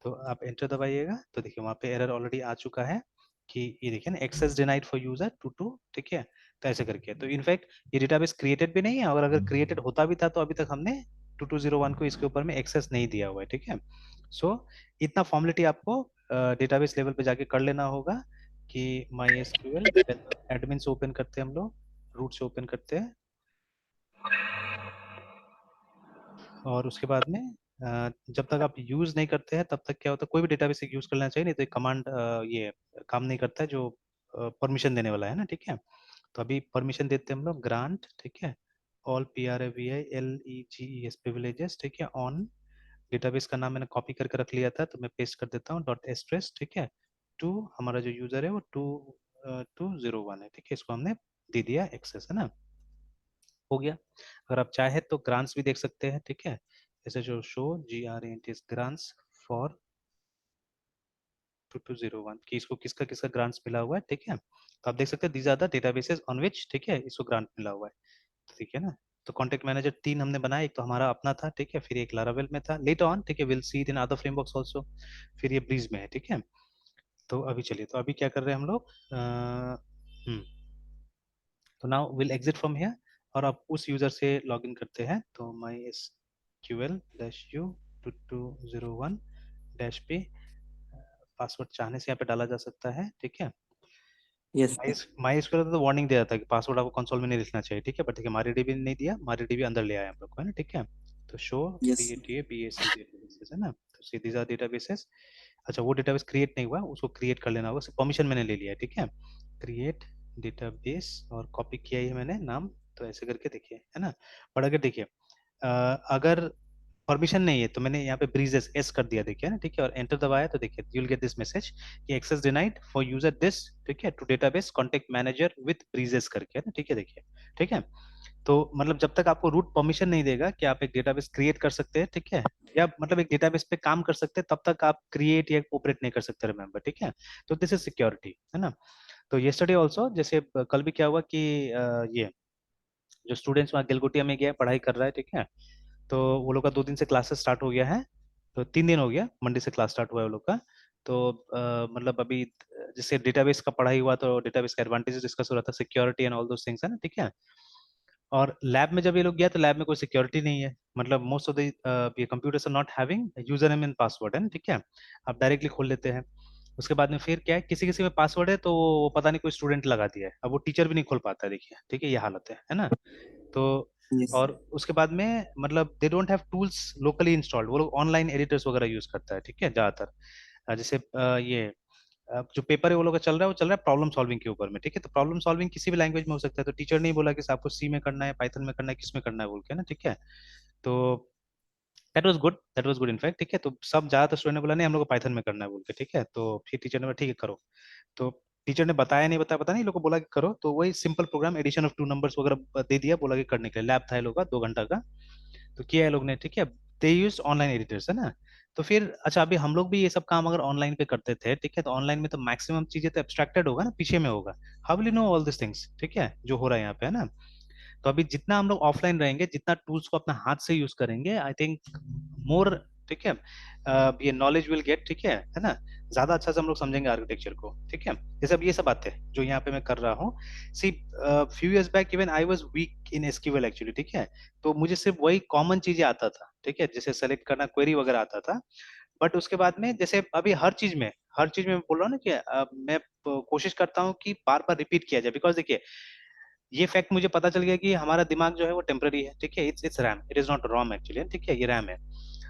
तो आप एंटर दबाइएगा, तो देखिए वहां पे एरर ऑलरेडी आ चुका है कि ये देखिए ना, access denied for user two, ठीक है। तो ऐसे करके, तो इनफैक्ट ये डेटाबेस क्रिएटेड भी नहीं है, और अगर क्रिएटेड होता भी था तो अभी तक हमने 2201 को इसके ऊपर में एक्सेस नहीं दिया हुआ है, ठीक है। सो इतना फॉर्मेलिटी आपको डेटाबेस लेवल पे जाके कर लेना होगा कि MySQL एडमिन से ओपन करते हैं हम लोग, रूट से ओपन करते हैं, और उसके बाद में जब तक आप यूज नहीं करते हैं तब तक क्या होता है, कोई भी डेटाबेस यूज कर लेना चाहिए, नहीं तो कमांड ये काम नहीं करता है जो परमिशन देने वाला है ना, ठीक है। तो अभी परमिशन देते हैं हम लोग, ग्रांट, ठीक है, ऑल PRAVILEGES प्रिविलेजेस, ठीक है, ऑन। डेटाबेस का नाम मैंने कॉपी करके रख लिया था, तो मैं पेस्ट कर देता हूँ, डॉट एस्ट्रेस, ठीक है, टू, हमारा जो यूजर है वो 2201 है, ठीक है, इसको हमने दे दिया एक्सेस, है ना, हो गया। अगर आप चाहे तो ग्रांट्स भी देख सकते हैं, ठीक है, जैसे जो शो GRANT ग्रांट्स फॉर 2201, कि इसको किसका किसका ग्रांट्स मिला हुआ है, ठीक है। तो आप देख सकते हैं these are the databases on which, ठीक है, इसको ग्रांट मिला हुआ है, तो ठीक है ना। तो कॉन्टेक्ट मैनेजर तीन हमने बनाया, एक तो हमारा अपना था, ठीक है, फिर एक लारावेल में था, लेटर ऑन, ठीक है, will see it in other frameworks also, फिर ये ब्रीज में है, ठीक है। तो अभी चलिए, तो अभी क्या कर रहे हैं हम लोग, तो now will exit from here, और अब उस यूजर से लॉग इन करते हैं, तो MySQL-u2201-p, पासवर्ड चाहने से यहाँ पे डाला जा सकता है, ठीक है। Yes, sir. MySQL तो वार्निंग दे रहा था कि पासवर्ड आपको कंसोल में नहीं लिखना चाहिए, ठीक है, बट देखिए MariaDB ने नहीं दिया, MariaDB अंदर ले आया हम लोग को, है ना, ठीक है। तो show Yes, sir. CATA BAC databases, है ना, तो सी दीज आर डेटाबेसेस। अच्छा, वो डेटाबेस क्रिएट नहीं हुआ, उसको क्रिएट कर लेना होगा, परमिशन मैंने ले लिया है, ठीक है, क्रिएट डेटाबेस, और कॉपी किया ही है मैंने नाम, तो ऐसे करके देखिए, है ना। बट अगर देखिए अगर परमिशन नहीं है तो मैंने यहाँ पे ब्रीजेस एस कर दिया, देखिए ना, ठीक है, और एंटर दबाया, तो देखिए you will get this message कि access denied for user this, ठीक है, to database contact manager with ब्रीजेस करके, है ना, ठीक है, देखिए, ठीक है। तो मतलब जब तक आपको रूट परमिशन नहीं देगा कि आप एक डेटाबेस क्रिएट कर सकते हैं, ठीक है, या मतलब एक डेटाबेस पे काम कर सकते हैं, तब तक आप क्रिएट या ऑपरेट नहीं कर सकते, रिमेंबर, ठीक है। तो दिस इज सिक्योरिटी, है ना। तो येस्टरडे ऑल्सो, जैसे कल भी क्या हुआ कि ये जो स्टूडेंट्स वहाँ गिलगुटिया में गया पढ़ाई कर रहा है, ठीक है, तो वो लोग का 2 दिन से क्लासेस स्टार्ट हो गया है, तो 3 दिन हो गया, मंडे से क्लास स्टार्ट हुआ है वो लोग का। तो मतलब अभी जैसे डेटाबेस का पढ़ाई हुआ, तो डेटाबेस का एडवांटेजेस डिस्कस हो रहा था, security and all those things, है ना, ठीक है। और लैब में जब ये लोग गया तो लैब में कोई सिक्योरिटी नहीं है, मतलब मोस्ट ऑफ द ये computers are not having user name and password, है ना, ठीक है, आप डायरेक्टली खोल लेते हैं। उसके बाद में फिर क्या है, किसी किसी में पासवर्ड है तो वो पता नहीं कोई स्टूडेंट लगा दिया है, अब वो टीचर भी नहीं खोल पाता है, देखिए, ठीक है, ये हालत है ना। तो Yes. और उसके बाद में मतलब they don't have tools locally installed, वो लोग ऑनलाइन एडिटर्स वगैरह यूज करता है, ठीक है, ज्यादातर जैसे ये जो पेपर है वो लोग का चल रहा है, वो चल रहा है प्रॉब्लम सॉल्विंग के ऊपर में, ठीक है। तो प्रॉब्लम सॉल्विंग किसी भी लैंग्वेज में हो सकता है, तो टीचर नहीं बोला कि आपको सी में करना है, पाइथन में करना है, किस में करना है बोल के ना, ठीक है। तो दैट वाज गुड इनफैक्ट, ठीक है। तो सब ज्यादातर स्टूडेंट ने बोला नहीं हम लोग को पाइथन में करना है बोल के, ठीक है। तो फिर टीचर ने बोला ठीक है करो, तो टीचर ने बताया नहीं बताया पता नहीं, लोग को बोला कि करो, तो वही simple program addition of two numbers वगैरह दे दिया, बोला कि करने के लिए, लैब था ये लोग का 2 घंटा का, तो किया है लोग ने, ठीक है। दे यूज ऑनलाइन एडिटर्स, है ना। तो फिर अच्छा, अभी हम लोग भी ये सब काम अगर ऑनलाइन पे करते थे, ठीक है, तो ऑनलाइन में तो मैक्सिमम चीजें तो एब्स्ट्रैक्टेड होगा ना, पीछे में होगा, how will you know all this things, ठीक है, जो हो रहा है यहाँ पे, है ना। तो अभी जितना हम लोग ऑफलाइन रहेंगे, जितना टूल्स को अपना हाथ से यूज करेंगे, आई थिंक मोर ठीक है, ये नॉलेज विल गेट, ठीक है ना, ज्यादा अच्छा से हम लोग समझेंगे आर्किटेक्चर को, ठीक है। जैसे अब ये सब बातें जो यहाँ पे मैं कर रहा हूँ, see few years back even I was weak in SQL actually, ठीक है। तो मुझे सिर्फ वही कॉमन चीजें आता था, ठीक है, जैसे सेलेक्ट करना, क्वेरी वगैरह आता था। बट उसके बाद में जैसे अभी हर चीज में मैं बोल रहा हूँ ना कि मैं कोशिश करता हूँ कि बार बार रिपीट किया जाए, बिकॉज देखिए ये फैक्ट मुझे पता चल गया कि हमारा दिमाग जो है वो टेम्पररी है, ठीक है, it's RAM, it is not ROM actually, ठीक है, ये रैम है।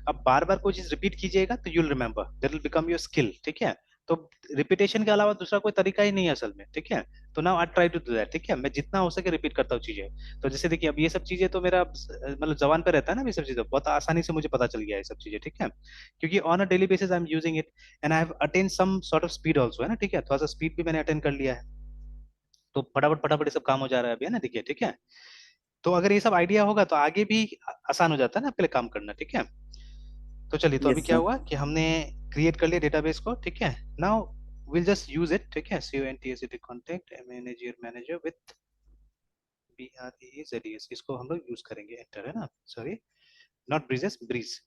अब बार बार कोई चीज रिपीट कीजिएगा तो you'll remember, that will become your skill, ठीक है। तो रिपीटेशन के अलावा दूसरा कोई तरीका ही नहीं है असल में, ठीक है। तो now I try to do that, ठीक है, मैं जितना हो सके रिपीट करता हूँ चीजें। तो जैसे देखिए अब ये सब चीजें तो मेरा मतलब जबान पे रहता है ना, ये सब चीजें बहुत आसानी से मुझे पता चल गया है ये सब चीजें, ठीक है, क्योंकि on a daily basis I am using it and I have attain some sort of speed also, है ना, ठीक है, थोड़ा सा स्पीड भी मैंने अटेन कर लिया है। तो फटाफट फटाफट ये सब काम हो जा रहा है अभी, है ना, देखिए, ठीक है। तो अगर ये सब आइडिया होगा तो आगे भी आसान हो जाता है ना आपके लिए काम करना, ठीक है। तो चलिए, तो अभी यस क्या सर। हुआ कि हमने क्रिएट कर लिया डेटाबेस को, ठीक है। Now will just use it, ठीक है, CONTACT contact manager manager with BREEZES, इसको हम लोग यूज करेंगे, एंटर, है ना, सॉरी, नॉट ब्रीजेस, ब्रीज।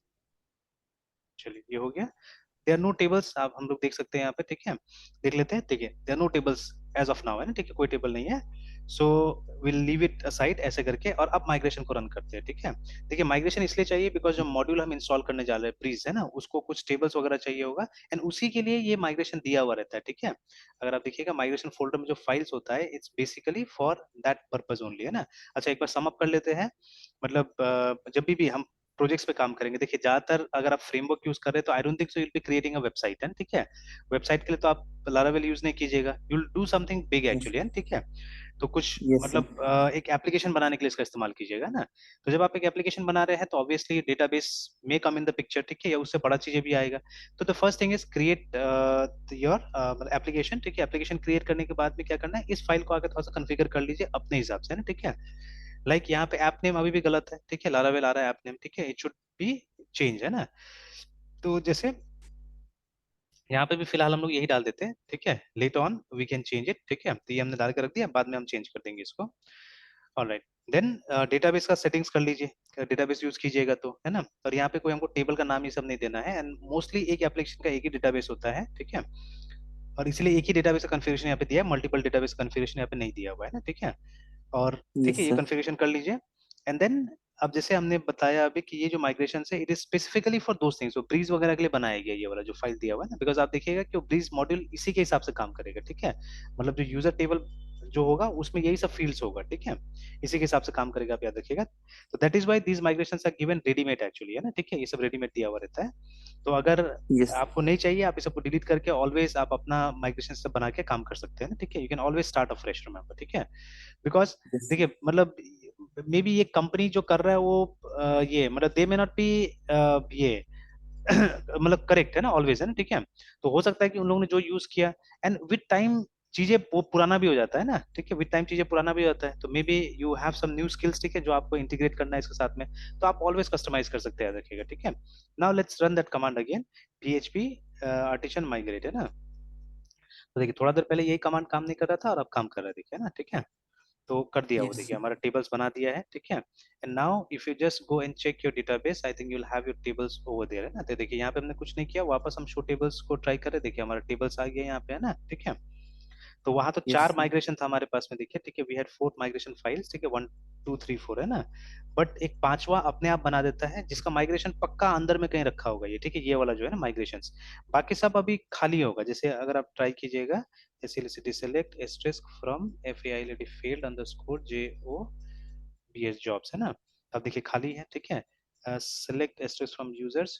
चलिए ये हो गया। देयर नो टेबल्स, आप हम लोग देख सकते हैं यहाँ पे, ठीक है, देख लेते हैं, ठीक है, there no tables as of now, है ना, ठीक है, कोई टेबल नहीं है। So will leave it aside ऐसे करके, और अब माइग्रेशन को रन करते हैं, ठीक है। देखिए माइग्रेशन इसलिए चाहिए बिकॉज जो मॉड्यूल हम इंस्टॉल करने जा रहे हैं ब्रीज, है ना, उसको कुछ टेबल्स वगैरह चाहिए होगा, एंड उसी के लिए ये माइग्रेशन दिया हुआ रहता है, ठीक है। अगर आप देखिएगा माइग्रेशन फोल्डर में जो फाइल्स होता है, it's basically for that purpose only, है ना। अच्छा एक बार सम अप कर लेते हैं, मतलब जब भी हम प्रोजेक्ट्स पे काम करेंगे, देखिए ज्यादातर अगर आप फ्रेमवर्क यूज कर रहे हैं तो आई don't think so, you will be creating a website, है, ठीक है। वेबसाइट के लिए तो आप लारावेल यूज नहीं कीजिएगा, you will do something big yes. Actually, है, ठीक है। तो कुछ यस सर। मतलब एक एप्लीकेशन बनाने के लिए इसका इस्तेमाल कीजिएगा ना। तो जब आप एक एप्लीकेशन बना रहे हैं तो ऑब्वियसली डेटाबेस में कम इन द पिक्चर, ठीक है, या उससे बड़ा चीजें भी आएगा। तो the first thing is create your application, ठीक है। एप्लीकेशन क्रिएट करने के बाद में क्या करना है, इस फाइल को आकर थोड़ा सा कन्फिगर कर लीजिए अपने हिसाब से, है ना, ठीक है। लाइक यहाँ पे ऐप नेम अभी भी गलत है, ठीक है, लारावेल आ रहा है ऐप नेम, ठीक है, इट शुड बी चेंज, है ना। तो जैसे यहाँ पे भी फिलहाल हम लोग यही डाल देते हैं, ठीक है, late on we can change it, ठीक है। तो ये हमने डाल के रख दिया, बाद में हम चेंज कर देंगे इसको। ऑलराइट, देन डेटाबेस का सेटिंग्स कर लीजिए, डेटाबेस यूज कीजिएगा तो, है ना। और यहाँ पे कोई हमको टेबल का नाम ये सब नहीं देना है, एंड मोस्टली एक एप्लीकेशन का एक ही डेटाबेस होता है, ठीक है। और इसलिए एक ही डेटाबेस का कन्फिग्रेशन यहाँ पे दिया है, मल्टीपल डेटाबेस कन्फिग्रेशन यहाँ पे नहीं दिया हुआ है ना, ठीक है। और ठीक है, यस ये सर। कॉन्फ़िगरेशन कर लीजिए। एंड देन अब जैसे हमने बताया अभी कि ये जो माइग्रेशन है it is specifically for those things, तो ब्रीज वगैरह के लिए बनाया गया ये वाला जो फाइल दिया हुआ है ना, बिकॉज आप देखिएगा कि वो ब्रीज मॉड्यूल इसी के हिसाब से काम करेगा, ठीक है। मतलब जो यूजर टेबल जो होगा उसमें यही सब फील्ड्स होगा, ठीक है, इसी के हिसाब से काम करेगा, आप याद रखिएगा। तो that is why these migrations are given readymade actually, है ना, ठीक है, ये सब रेडीमेड दिया हुआ रहता है। तो अगर यस। आपको नहीं चाहिए, आप इस सबको डिलीट करके ऑलवेज आप अपना माइग्रेशन सब बना के काम कर सकते हैं ना, ठीक है, you can always start a fresh, remember, ठीक है। Because yes. देखिए मतलब मे बी ये कंपनी जो कर रहा है वो ये मतलब दे मे नॉट बी ये मतलब करेक्ट, है ना, ऑलवेज, है ना, ठीक है। तो हो सकता है कि उन लोगों ने जो यूज किया, एंड विद टाइम चीजें वो पुराना भी हो जाता है ना, ठीक है, विद टाइम चीजें पुराना भी हो जाता है, तो maybe you have some new skills, ठीक है, जो आपको इंटीग्रेट करना है इसके साथ में, तो आप ऑलवेज कस्टमाइज कर सकते हैं, याद रखिएगा, ठीक है। Now let's run that command again, php artisan migrate, है ना। तो देखिए थोड़ा देर पहले यही कमांड काम नहीं कर रहा था और अब काम कर रहा है, देखिए ना, ठीक है। तो कर दिया वो, यस देखिए हमारा टेबल्स बना दिया है, ठीक है। And now if you just go and check your database, I think you will have your tables over there, है ना। तो देखिए यहाँ पे हमने कुछ नहीं किया, वापस हम शो टेबल्स को ट्राई करें, देखिए हमारा टेबल्स आ गया यहाँ पे, है ना, ठीक है। तो वहां तो यस चार सर। माइग्रेशन था हमारे पास में, देखिए, ठीक है, वी हैड 4 माइग्रेशन फाइल्स, ठीक है, 1 2 3 4, है ना। बट एक पांचवा अपने आप बना देता है जिसका माइग्रेशन पक्का अंदर में कहीं रखा होगा ये, ठीक है, ये वाला जो है ना माइग्रेशन, बाकी सब अभी खाली होगा। जैसे अगर आप ट्राई कीजिएगा, SLCD select asterisk from FAILD field underscore JOBS jobs, है ना। अब देखिए खाली है, ठीक है। Select asterisk from users,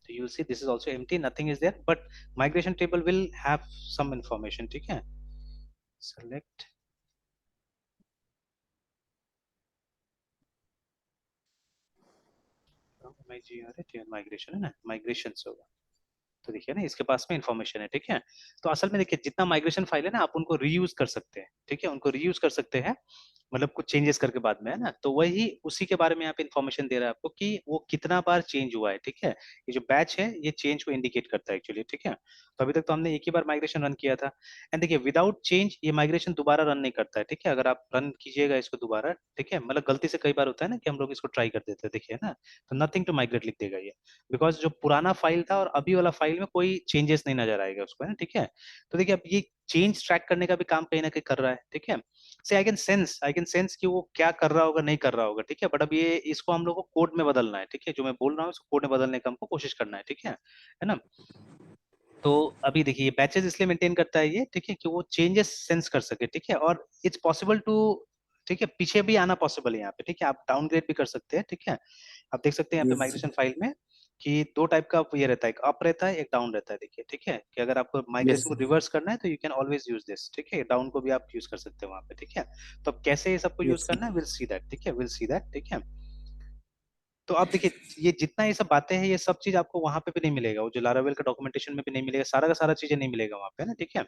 so you'll see this is also empty, nothing is there, but migration table will have some information, ठीक है। Select from migration, है ना, माइग्रेशन होगा। तो देखिए ना इसके पास में इंफॉर्मेशन है, ठीक है। तो असल में देखिए जितना माइग्रेशन फाइल है ना, आप उनको रीयूज कर सकते हैं, ठीक है, उनको रीयूज कर सकते हैं। मतलब कुछ चेंजेस करके बाद में, है ना। तो वही उसी के बारे में यहाँ पे इन्फॉर्मेशन दे रहा है आपको कि वो कितना बार चेंज हुआ है, ठीक है। ये जो बैच है ये चेंज को इंडिकेट करता है एक्चुअली, ठीक है। तो अभी तक तो हमने एक ही बार माइग्रेशन रन किया था। एंड देखिए विदाउट चेंज ये माइग्रेशन दोबारा रन नहीं करता है, ठीक है। अगर आप रन कीजिएगा इसको दोबारा, ठीक है, मतलब गलती से कई बार होता है ना कि हम लोग इसको ट्राई कर देते हैं, देखिए ना, तो नथिंग टू माइग्रेट लिख देगा ये, बिकॉज जो पुराना फाइल था और अभी वाला फाइल में कोई चेंजेस नहीं नजर आएगा उसको, है ना, ठीक है। तो देखिए अब ये चेंज ट्रैक करने का भी काम कहीं ना कहीं कर रहा है, ठीक है। से आई कैन सेंस कि वो क्या कर रहा होगा, नहीं कर रहा होगा, ठीक है। बट अब ये इसको हम लोग को कोड में बदलना है, ठीक है। जो मैं बोल रहा हूँ उसको कोड में बदलने का हमको कोशिश करना है, ठीक है ना। तो अभी देखिए ये बैचेस इसलिए मेंटेन करता है ये, ठीक है, कि वो चेंजेस सेंस कर सके, ठीक है। और इट्स पॉसिबल टू, ठीक है, पीछे भी आना पॉसिबल है यहाँ पे, ठीक है। आप डाउनग्रेड भी कर सकते हैं, ठीक है। आप देख सकते हैं यहाँ पे Yes. माइग्रेशन फाइल में कि दो टाइप का ये रहता है, एक अप रहता है, एक डाउन रहता है, देखिए, ठीक है। कि अगर आपको माइग्रेशन Yes. को रिवर्स करना है तो you can always use this, ठीक है। डाउन को भी आप यूज कर सकते हैं वहां पे, ठीक है। तो अब कैसे ये सबको यूज Yes. करना है, विल सी दैट, ठीक है, विल सी दैट, ठीक है। तो आप देखिए ये जितना ये सब बातें हैं ये सब चीज आपको वहां पे भी नहीं मिलेगा, वो जो लारावेल का डॉक्यूमेंटेशन में भी नहीं मिलेगा, सारा का सारा चीजें नहीं मिलेगा वहां पे, है ना, ठीक है।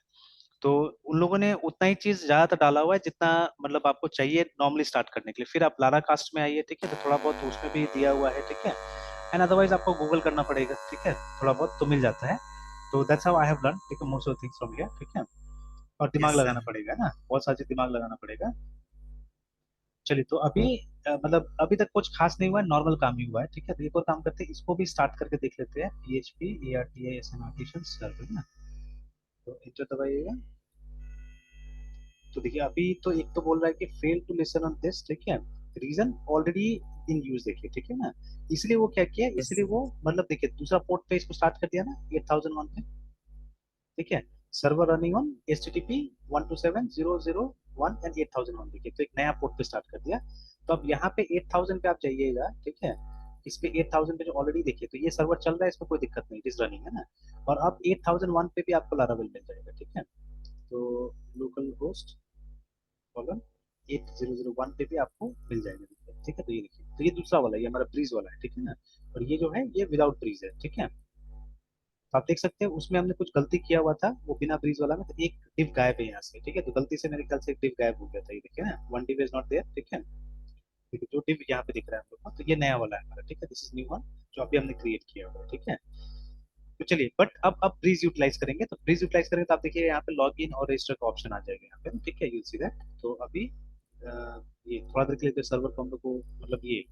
तो उन लोगों ने उतना ही चीज ज्यादातर डाला हुआ है जितना मतलब आपको चाहिए नॉर्मली स्टार्ट करने के लिए। फिर आप लारा कास्ट में आइए, ठीक है, तो थोड़ा बहुत उसमें भी दिया हुआ है, ठीक है। एंड अदरवाइज आपको गूगल करना पड़ेगा, ठीक है, थोड़ा बहुत तो मिल जाता है। तो that's how I have learn, ठीक है, most of things from here, ठीक है। और दिमाग Yes, sir. लगाना पड़ेगा, है ना, बहुत सारी चीज़ दिमाग लगाना पड़ेगा। चलिए तो अभी मतलब अभी तक कुछ खास नहीं हुआ है, नॉर्मल काम ही हुआ है, ठीक है। तो एक और काम करते हैं, इसको भी स्टार्ट करके देख लेते हैं, PHP ARTISM सर्वर ना। तो इंटर दबाइएगा। तो देखिए अभी तो एक तो बोल रहा है कि fail to listen on this, ठीक है, रीजन ऑलरेडी इन यूज, देखिए, ठीक है ना। इसलिए वो क्या किया, Yes. इसलिए वो मतलब देखिए दूसरा पोर्ट पे इसको स्टार्ट कर दिया ना 8001 पे, ठीक है। Server running on HTTP 127.0.0.1 and 8001, देखिए तो एक नया पोर्ट पे स्टार्ट कर दिया। तो अब यहाँ पे 8000 पे आप जाइएगा, ठीक है। इस पे 8000 पे जो ऑलरेडी देखिए तो ये सर्वर चल रहा है, इसमें कोई दिक्कत नहीं, इट इज रनिंग, है ना। और अब 8001 पे भी आपको लारावेल मिल जाएगा, ठीक है। तो लोकल होस्ट कॉलम 8001 पे भी आपको मिल जाएगा, ठीक है। तो ये देखिए, तो ये दूसरा वाला, ये हमारा ब्रीज वाला है, ठीक है ना। और ये जो है ये विदाउट ब्रीज है, ठीक है। तो आप देख सकते हैं उसमें हमने कुछ गलती किया हुआ था, वो बिना ब्रीज वाला में, तो एक डिव गायब है यहाँ से, ठीक है। तो गलती से मेरे ख्याल से एक डिव गायब हो गया था, ये देखिए ना, one div is not there, ठीक है। ठीक है, जो डिव यहाँ पे दिख रहा है हम लोग को, तो ये नया वाला है हमारा, ठीक है, दिस इज न्यू वन, जो अभी हमने क्रिएट किया हुआ है, ठीक है। तो चलिए बट अब ब्रीज यूटिलाइज करेंगे, तो ब्रीज यूटिलाइज करेंगे तो आप देखिए यहाँ पे लॉग इन और रजिस्टर का ऑप्शन आ जाएगा यहाँ पे, ठीक है, यू सी दैट। तो अभी ये थोड़ा देर के लिए सर्वर को हम लोग को मतलब ये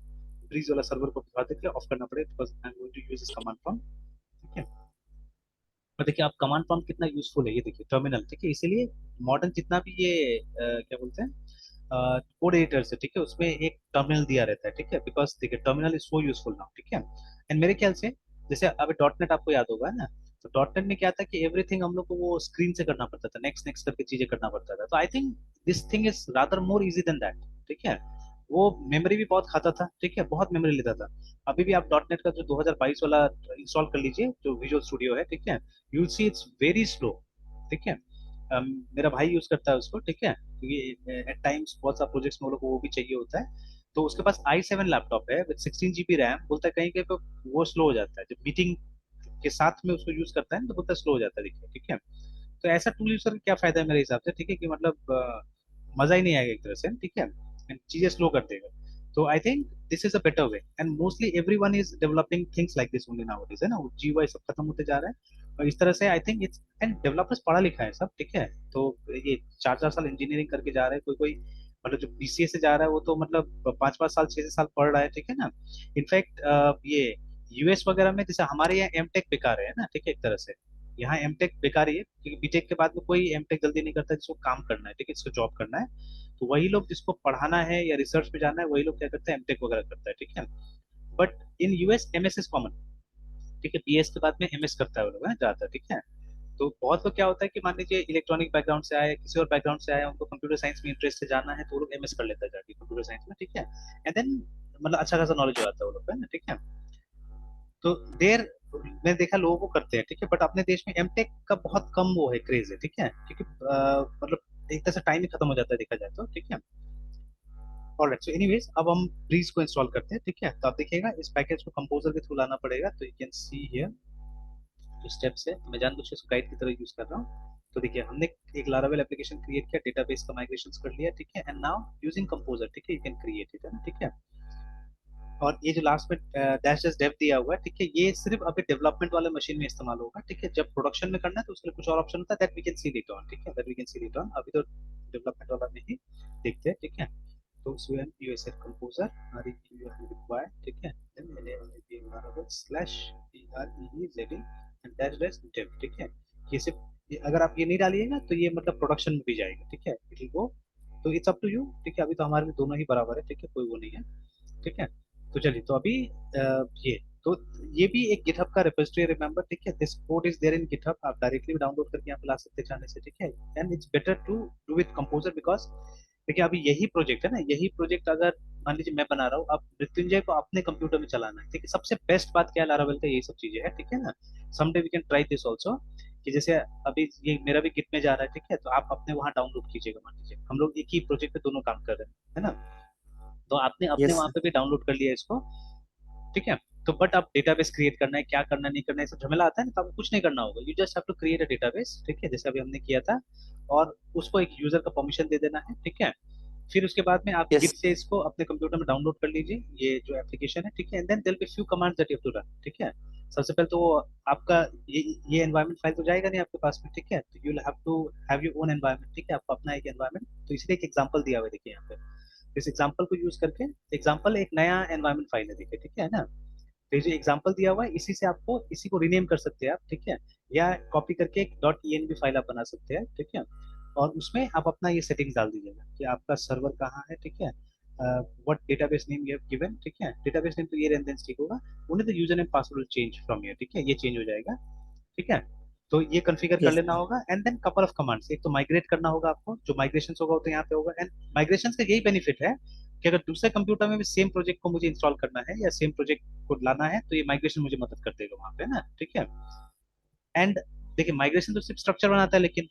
ब्रीज वाला सर्वर को थोड़ा देर के लिए ऑफ करना पड़ेगा, because I am going to use this command prompt, ठीक है। और देखिए आप कमांड प्रॉम्प्ट कितना यूजफुल है, ये देखिए टर्मिनल, ठीक है। इसीलिए मॉडर्न जितना भी ये क्या बोलते हैं कोड एडिटर से, ठीक है, उसमें एक टर्मिनल दिया रहता है, ठीक है, बिकॉज देखिए terminal is so useful now, ठीक है। एंड मेरे ख्याल से जैसे अभी डॉट नेट आपको याद होगा ना, तो डॉट नेट में क्या था कि एवरीथिंग हम लोग को वो स्क्रीन से करना पड़ता था, नेक्स्ट नेक्स्ट करके चीजें करना पड़ता था। तो I think this thing is rather more easy than that, ठीक है। वो मेमोरी भी बहुत खाता था, ठीक है, बहुत मेमोरी लेता था। अभी भी आप डॉट नेट का जो 2022 वाला इंस्टॉल कर लीजिए जो विजुअल स्टूडियो है, ठीक है, you will see it's very slow, ठीक है। मेरा भाई यूज करता है उसको, ठीक है, क्योंकि एट टाइम्स बहुत सारे प्रोजेक्ट्स में वो लोग को वो भी चाहिए होता है। तो उसके पास i7 लैपटॉप है विद 16 GB रैम, बोलता है कहीं कहीं पे वो स्लो हो जाता है जब मीटिंग के साथ में उसको यूज करता है ना, तो बोलता है स्लो हो जाता है, देखिए, ठीक है। तो ऐसा टूल यूज करके क्या फायदा है मेरे हिसाब से, ठीक है, कि मतलब मजा ही नहीं आएगा एक तरह से, ठीक है, and चीजें स्लो कर देगा। तो I think this is a better way, and mostly everyone is developing things like this only nowadays, है ना, वो GUI सब खत्म होते जा रहा है। और इस तरह से I think it's, and developers पढ़ा लिखा है सब, ठीक है। तो ये 4 4 साल इंजीनियरिंग करके जा रहे हैं, कोई कोई मतलब जो BCA से जा रहा है वो तो मतलब 5 5 साल 6 6 साल पढ़ रहा है, ठीक है ना। इनफैक्ट ये US वगैरह में जैसे हमारे यहाँ एमटेक बेकार है ना, ठीक है, एक तरह से यहाँ एमटेक बेकार ही है, क्योंकि बीटेक के बाद में कोई एमटेक जल्दी नहीं करता, जिसको काम करना है, ठीक है, जिसको जॉब करना है। तो वही लोग जिसको पढ़ाना है या रिसर्च पे जाना है वही लोग क्या करते हैं, एमटेक वगैरह करता है, ठीक है। But in US MS is common, ठीक है, BS के बाद में MS करता है वो लोग, है ज्यादातर, ठीक है। तो बहुत लोग क्या होता है कि मान लीजिए इलेक्ट्रॉनिक बैकग्राउंड से आए, किसी और बैकग्राउंड से आए, उनको कंप्यूटर साइंस में इंटरेस्ट है, जाना है, तो वो लोग MS कर लेता है जाके कंप्यूटर साइंस में, ठीक है। एंड देन मतलब अच्छा खासा नॉलेज हो जाता है वो लोग, है ना, ठीक है। तो देर मैंने देखा लोगों को करते हैं, ठीक है, बट अपने देश में एमटेक का बहुत कम वो है, क्रेज है, ठीक है, क्योंकि मतलब एक तरह से टाइम ही खत्म हो जाता है देखा जाए तो, ठीक है। ऑलराइट, सो एनीवेज अब हम ब्रीज को इंस्टॉल करते हैं, ठीक है। तो आप देखिएगा इस पैकेज को कंपोजर के थ्रू लाना पड़ेगा, तो यू कैन सी हियर जो स्टेप्स है, तो मैं जानबूझ के इसको गाइड की तरह यूज कर रहा हूँ। तो देखिए हमने एक Laravel एप्लीकेशन क्रिएट किया, डेटाबेस का माइग्रेशन कर लिया, ठीक है, एंड नाउ यूजिंग कंपोजर, ठीक है, यू कैन क्रिएट इट, है ना, ठीक है। और ये जो लास्ट में डैश डैश डेव दिया हुआ है, ठीक है, ये सिर्फ अभी डेवलपमेंट वाले मशीन में इस्तेमाल होगा, ठीक है। जब प्रोडक्शन में करना है तो उसके लिए कुछ और ऑप्शन होता है, that we can see later on, ठीक है, that we can see later on. अभी तो डेवलपमेंट वाला में ही देखते हैं, ठीक है। तो स्वयं USA composer R E U require, ठीक है, then L Laravel slash E R E E Z and dash dash dev, ठीक है। ये सिर्फ अगर आप ये नहीं डालिएगा तो ये मतलब प्रोडक्शन में भी जाएगा, ठीक है, इट विल गो। तो इट्स अप टू यू, ठीक है, अभी तो हमारे लिए दोनों ही बराबर है, ठीक है, कोई वो नहीं है, ठीक है। तो चलिए, तो अभी ये तो ये भी एक गिटहब का रिपोजिटरी, रिमेंबर, ठीक है, this code is there in GitHub, आप डायरेक्टली डाउनलोड करके यहाँ पे ला सकते हैं चाहने से, ठीक है। And it's better to do with composer because देखिए अभी यही प्रोजेक्ट है ना, यही प्रोजेक्ट अगर मान लीजिए मैं बना रहा हूँ, अब मृत्युंजय को अपने कंप्यूटर में चलाना है, ठीक है। सबसे बेस्ट बात क्या है लारावेल का, यही सब चीजें है, ठीक है ना। Someday we can try this also, कि जैसे अभी ये मेरा भी गिट में जा रहा है, ठीक है, तो आप अपने वहां डाउनलोड कीजिएगा, मान लीजिए हम लोग एक ही प्रोजेक्ट पे दोनों काम कर रहे हैं, है ना। तो आपने अपने यस वहां सर। पे भी डाउनलोड कर लिया इसको, ठीक है। तो बट आप डेटाबेस क्रिएट करना है, क्या करना है, नहीं करना है, सब झमेला आता है ना, तो आपको कुछ नहीं करना होगा, you just have to create a database, ठीक है, जैसे अभी हमने किया था। और उसको एक यूजर का परमिशन दे देना है, ठीक है। फिर उसके बाद में आप यस। गिट से इसको अपने कंप्यूटर में डाउनलोड कर लीजिए, ये जो एप्लीकेशन है, ठीक है, and then there will be few commands that you have to run, ठीक है। सबसे पहले तो वो आपका ये एनवायरनमेंट फाइल तो जाएगा नहीं आपके पास में, ठीक है, तो you will have to have your own environment, ठीक है, आपको अपना एक एनवायरनमेंट। तो इसलिए एक एग्जांपल दिया हुआ है, देखिए यहाँ पे, इस एग्जांपल को यूज करके, एग्जांपल एक नया एनवायरनमेंट फाइल है, देखिए, ठीक है ना। तो ये जो एग्जांपल दिया हुआ है, इसी से आपको इसी को रीनेम कर सकते हैं आप, ठीक है, या कॉपी करके एक डॉट env फाइल आप बना सकते हैं, ठीक है। और उसमें आप अपना ये सेटिंग्स डाल दीजिएगा कि आपका सर्वर कहाँ है, ठीक है, what database name you have given, ठीक है, डेटाबेस नेम तो ये रेन ठीक होगा, only the user name password will change from here, ठीक है, ये चेंज हो जाएगा, ठीक है। तो ये कॉन्फ़िगर कर यस लेना सर। होगा, and then couple of commands, एक तो माइग्रेट करना होगा आपको, जो माइग्रेशन होगा वो तो यहाँ पे होगा। एंड माइग्रेशन का यही बेनिफिट है कि अगर दूसरे कंप्यूटर में भी सेम प्रोजेक्ट को मुझे इंस्टॉल करना है या सेम प्रोजेक्ट को लाना है, तो ये माइग्रेशन मुझे मदद कर देगा वहां पे ना, ठीक है। एंड देखिए माइग्रेशन तो सिर्फ स्ट्रक्चर बनाता है, लेकिन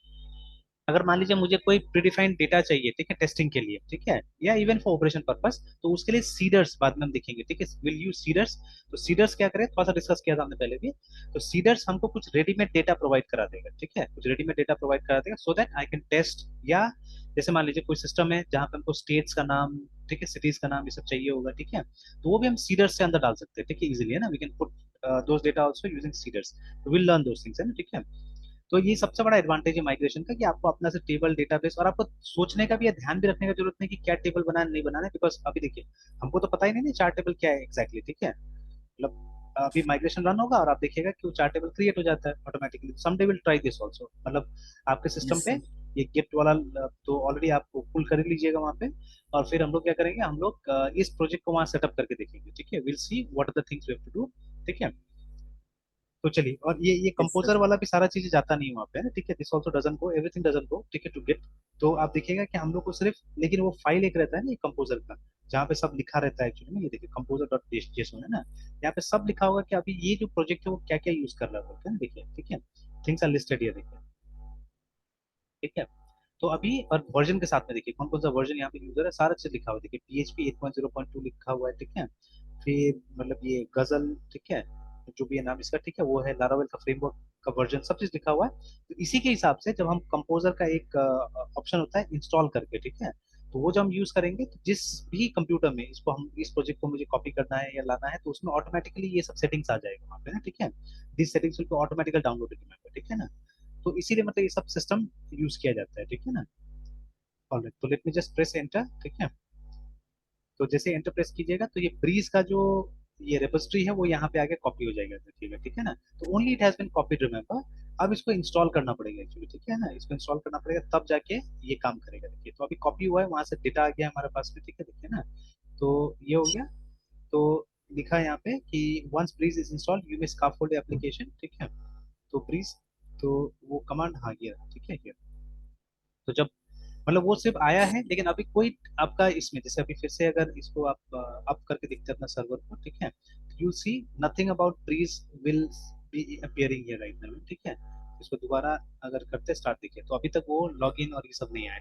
अगर मान लीजिए मुझे कोई प्रीडिफाइंड डेटा चाहिए, ठीक है, टेस्टिंग के लिए, ठीक है, या इवन फॉर ऑपरेशन पर्पस, तो उसके लिए सीडर्स बाद में हम देखेंगे, ठीक है, विल यूज सीडर्स। तो सीडर्स क्या करें, थोड़ा सा डिस्कस किया था हमने पहले भी। तो सीडर्स हमको कुछ रेडीमेड डेटा प्रोवाइड करा देगा, ठीक है, कुछ रेडीमेड डेटा प्रोवाइड करा देगा, so that I can test. या जैसे मान लीजिए कोई सिस्टम है जहाँ पे हमको स्टेट्स का नाम, ठीक है, सिटीज का नाम, ये सब चाहिए होगा, ठीक है, तो वो भी हम सीडर्स से अंदर डाल सकते हैं, ठीक है, इजिली, है ना, we can put those data also using seeders, will learn those things, है ना, ठीक है। तो ये सबसे बड़ा एडवांटेज है माइग्रेशन का, कि आपको अपना से टेबल डेटाबेस, और आपको सोचने का भी, ध्यान भी रखने का जरूरत नहीं कि क्या टेबल बनाना नहीं बनाना है, बिकॉज अभी देखिए हमको तो पता ही नहीं ना चार टेबल क्या है एग्जैक्टली, ठीक है, मतलब अभी माइग्रेशन रन होगा और आप देखिएगा कि वो चार टेबल क्रिएट हो जाता है automatically. Someday will try this also, मतलब आपके सिस्टम यस पे सर। ये गिफ्ट वाला तो ऑलरेडी आप पुल कर लीजिएगा वहां पे। और फिर हम लोग क्या करेंगे, हम लोग इस प्रोजेक्ट को वहां सेटअप करके देखेंगे, ठीक है, will see what are the things we have to do, ठीक है। तो चलिए, और ये यस सर। कंपोजर वाला भी सारा चीजें जाता नहीं है वहाँ पे, है ना, ठीक है, this also doesn't go, everything doesn't go, ठीक है, टू गेट। तो आप देखिएगा कि हम लोग को सिर्फ, लेकिन वो फाइल एक रहता है ना, ये कंपोजर का, जहाँ पे सब लिखा रहता है एक्चुअली में, ये देखिए कंपोजर डॉट जेसन है ना, यहाँ पे सब लिखा होगा कि अभी ये जो प्रोजेक्ट है वो क्या क्या यूज कर रहा है, ना, देखिए, ठीक है, थिंग्स आर लिस्टेड हियर, देखिए, ठीक है। तो अभी और वर्जन के साथ में देखिए कौन कौन सा वर्जन यहाँ पे यूजर है, सारा चीज लिखा हुआ है, देखिए PHP 8.0.2 लिखा हुआ है, ठीक है। फिर मतलब ये गजल, ठीक है, जो भी है नाम इसका, ठीक है, वो है लारावेल का फ्रेमवर्क का वर्जन, सब चीज लिखा हुआ है। तो इसी के हिसाब से जब हम कंपोजर का एक ऑप्शन होता है इंस्टॉल करके, ठीक है, तो वो जब हम यूज करेंगे, तो जिस भी कंप्यूटर में इसको हम, इस प्रोजेक्ट को मुझे कॉपी करना है या लाना है, तो उसमें ऑटोमेटिकली ये सब सेटिंग्स आ जाएगा वहाँ पे ना, ठीक है, this settings will be automatically downloaded, ठीक है ना। तो इसीलिए मतलब ये सब सिस्टम यूज किया जाता है, ठीक है ना। ऑलराइट, तो let me just press enter, ठीक है। तो जैसे एंटर प्रेस कीजिएगा तो ये ब्रीज का जो ये रेपोजिटरी है वो यहाँ पे आके कॉपी हो जाएगा, देखिएगा, ठीक है ना। तो only it has been copied, remember. अब इसको इंस्टॉल करना पड़ेगा एक्चुअली, ठीक है ना, इसको इंस्टॉल करना पड़ेगा तब जाके ये काम करेगा, देखिए। तो अभी कॉपी हुआ है, वहां से डेटा आ गया हमारे पास में, ठीक है, देखिए ना। तो ये हो गया। तो लिखा है यहाँ पे कि once Breeze is installed you may scaffold application, ठीक है। तो ब्रीज, तो वो कमांड, हाँ ये, ठीक है, ये। तो जब मतलब वो सिर्फ आया है, लेकिन अभी कोई आपका इसमें, जैसे अभी फिर से अगर इसको आप अप करके देखते हैं अपना सर्वर को, ठीक है, you see nothing about Breeze will be appearing here right now, ठीक है। इसको दोबारा अगर करते स्टार्ट, देखिए, तो अभी तक वो लॉगिन और ये सब नहीं आया।